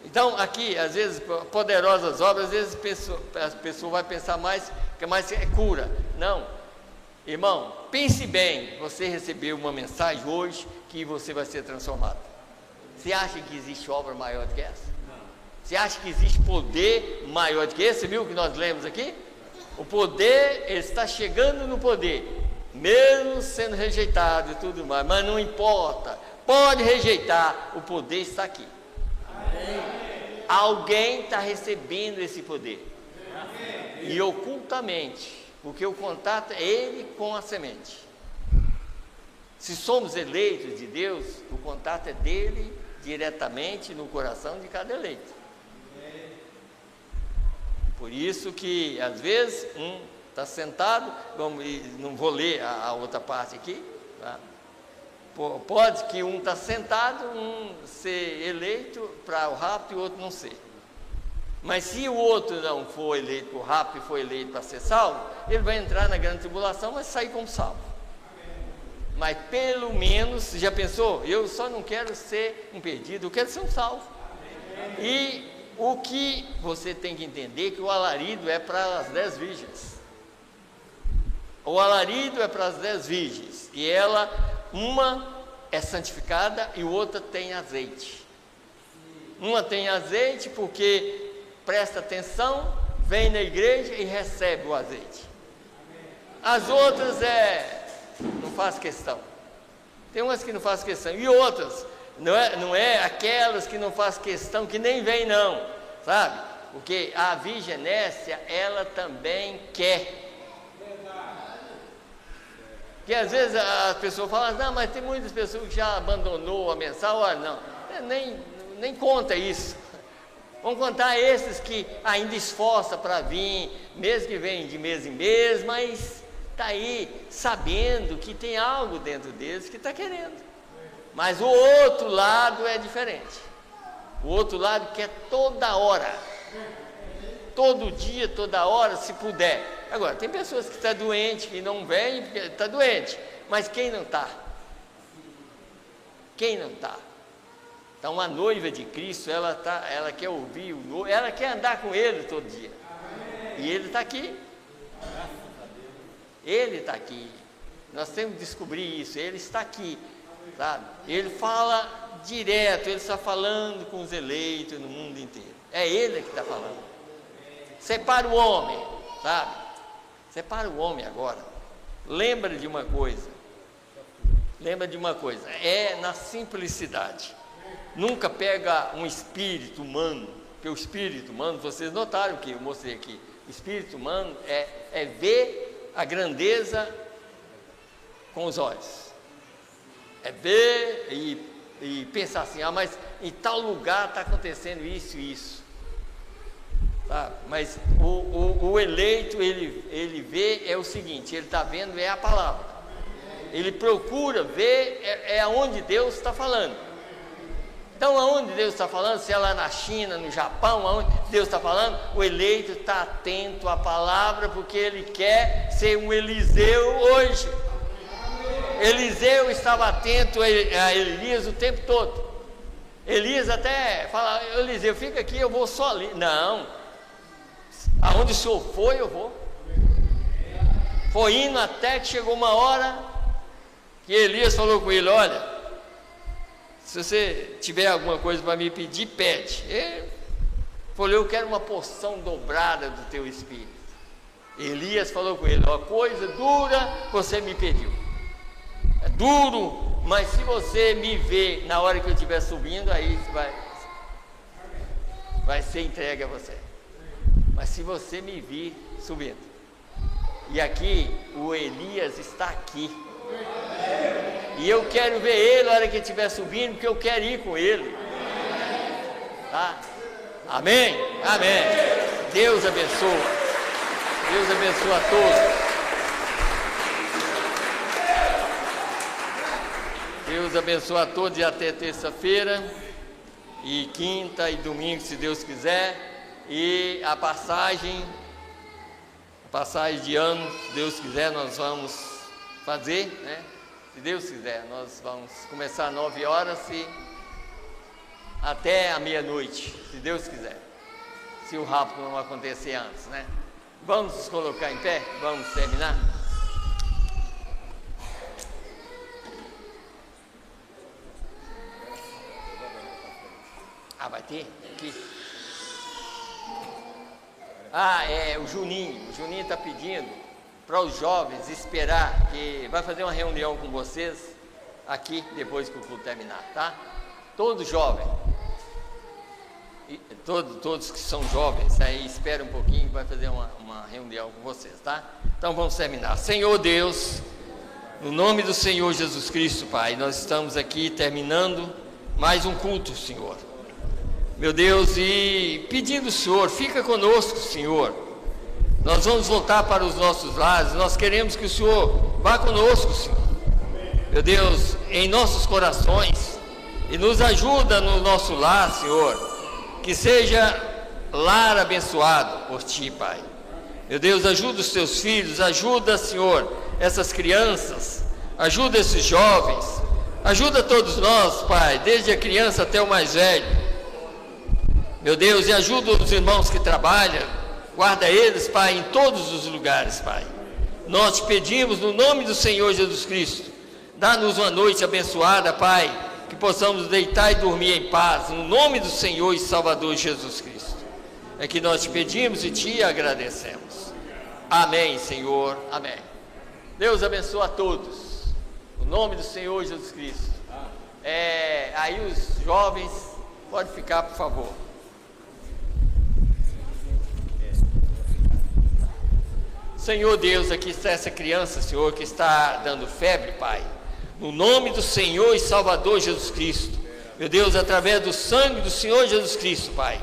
Então aqui, às vezes, poderosas obras, às vezes a pessoa vai pensar mais que mais é cura. Não, irmão, pense bem, você recebeu uma mensagem hoje que você vai ser transformado. Você acha que existe obra maior do que essa? Você acha que existe poder maior do que esse? Você viu o que nós lemos aqui? O poder, ele está chegando no poder, mesmo sendo rejeitado e tudo mais, mas não importa, pode rejeitar, o poder está aqui. Amém. Alguém está recebendo esse poder. Amém. E ocultamente, porque o contato é ele com a semente. Se somos eleitos de Deus, o contato é dele diretamente no coração de cada eleito. Por isso que às vezes está sentado, não vou ler a outra parte aqui, tá? Pode que um está sentado, ser eleito para o rapto e o outro não ser. Mas se o outro não for eleito para o rapto e for eleito para ser salvo, ele vai entrar na grande tribulação, mas sair como salvo. Mas pelo menos, já pensou? Eu só não quero ser um perdido, eu quero ser um salvo. E o que você tem que entender é que o alarido é para as 10 virgens. O alarido é para as 10 virgens, e ela, uma é santificada e outra tem azeite. Uma tem azeite porque presta atenção, vem na igreja e recebe o azeite. As outras não faz questão. Tem umas que não faz questão, e outras não é aquelas que não faz questão, que nem vem não, sabe? Porque a virginécia, ela também quer. Porque às vezes as pessoas falam, não, mas tem muitas pessoas que já abandonou a mensal. Olha, não, nem conta isso. Vamos contar esses que ainda esforça para vir, mesmo que vem de mês em mês, mas está aí sabendo que tem algo dentro deles que está querendo. Mas o outro lado é diferente. O outro lado quer toda hora, todo dia, toda hora, se puder. Agora, tem pessoas que estão doentes, que não vêm porque está doente, mas quem não está? Quem não está? Então, uma noiva de Cristo, ela quer ouvir o noivo, ela quer andar com ele todo dia. E ele está aqui. Ele está aqui. Nós temos que descobrir isso. Ele está aqui, sabe? Ele fala direto, ele está falando com os eleitos no mundo inteiro. É ele que está falando. Separa o homem, sabe? Separa o homem agora. Lembra de uma coisa. É na simplicidade. Nunca pega um espírito humano, porque o espírito humano, vocês notaram que eu mostrei aqui, o espírito humano é ver a grandeza com os olhos, é ver e pensar assim, mas em tal lugar está acontecendo isso e isso, tá? Mas o eleito, ele vê o seguinte, ele está vendo a palavra, ele procura ver aonde Deus está falando. Então, aonde Deus está falando, se é lá na China, no Japão, aonde Deus está falando, o eleito está atento à palavra, porque ele quer ser um Eliseu hoje. Eliseu estava atento a Elias o tempo todo. Elias até fala, Eliseu, fica aqui, eu vou só ali. Não, aonde o senhor foi, eu vou. Foi indo até que chegou uma hora que Elias falou com ele, olha, se você tiver alguma coisa para me pedir, pede. Ele falou, eu quero uma porção dobrada do teu espírito. Elias falou com ele, coisa dura você me pediu. É duro, mas se você me ver na hora que eu estiver subindo, aí vai ser entregue a você. Mas se você me vir subindo. E aqui, o Elias está aqui. E eu quero ver ele na hora que ele estiver subindo, porque eu quero ir com ele. Tá? Amém? Amém. Deus abençoa. Deus abençoa a todos. Deus abençoa a todos e até terça-feira, e quinta e domingo, se Deus quiser. E a passagem de ano, se Deus quiser, nós vamos fazer, né? Se Deus quiser, nós vamos começar às 9 horas e até a meia-noite, se Deus quiser, se o rapto não acontecer antes, né? Vamos nos colocar em pé, vamos terminar. Vai ter aqui. O Juninho está pedindo para os jovens esperar, que vai fazer uma reunião com vocês aqui depois que o culto terminar, tá? Todos jovens, todos que são jovens, aí espera um pouquinho, vai fazer uma reunião com vocês, tá? Então vamos terminar. Senhor Deus, no nome do Senhor Jesus Cristo, Pai, nós estamos aqui terminando mais um culto, Senhor. Meu Deus, e pedindo, Senhor, fica conosco, Senhor. Nós vamos voltar para os nossos lares, nós queremos que o Senhor vá conosco, Senhor. Meu Deus, em nossos corações, e nos ajuda no nosso lar, Senhor, que seja lar abençoado por Ti, Pai. Meu Deus, ajuda os Teus filhos, ajuda, Senhor, essas crianças, ajuda esses jovens, ajuda todos nós, Pai, desde a criança até o mais velho. Meu Deus, e ajuda os irmãos que trabalham, guarda eles, Pai, em todos os lugares, Pai. Nós te pedimos no nome do Senhor Jesus Cristo, dá-nos uma noite abençoada, Pai, que possamos deitar e dormir em paz, no nome do Senhor e Salvador Jesus Cristo. É que nós te pedimos e te agradecemos. Amém, Senhor, amém. Deus abençoe a todos, no nome do Senhor Jesus Cristo. Aí os jovens, pode ficar, por favor. Senhor Deus, aqui está essa criança, Senhor, que está dando febre, Pai. No nome do Senhor e Salvador Jesus Cristo. Meu Deus, através do sangue do Senhor Jesus Cristo, Pai.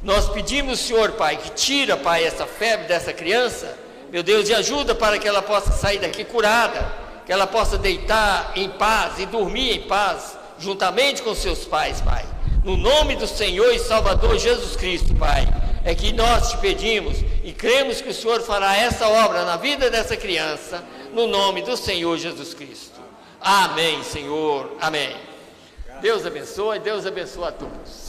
Nós pedimos, Senhor, Pai, que tira, Pai, essa febre dessa criança. Meu Deus, e ajuda para que ela possa sair daqui curada. Que ela possa deitar em paz e dormir em paz, juntamente com seus pais, Pai. No nome do Senhor e Salvador Jesus Cristo, Pai. É que nós te pedimos e cremos que o Senhor fará essa obra na vida dessa criança, no nome do Senhor Jesus Cristo. Amém, Senhor. Amém. Deus abençoe a todos.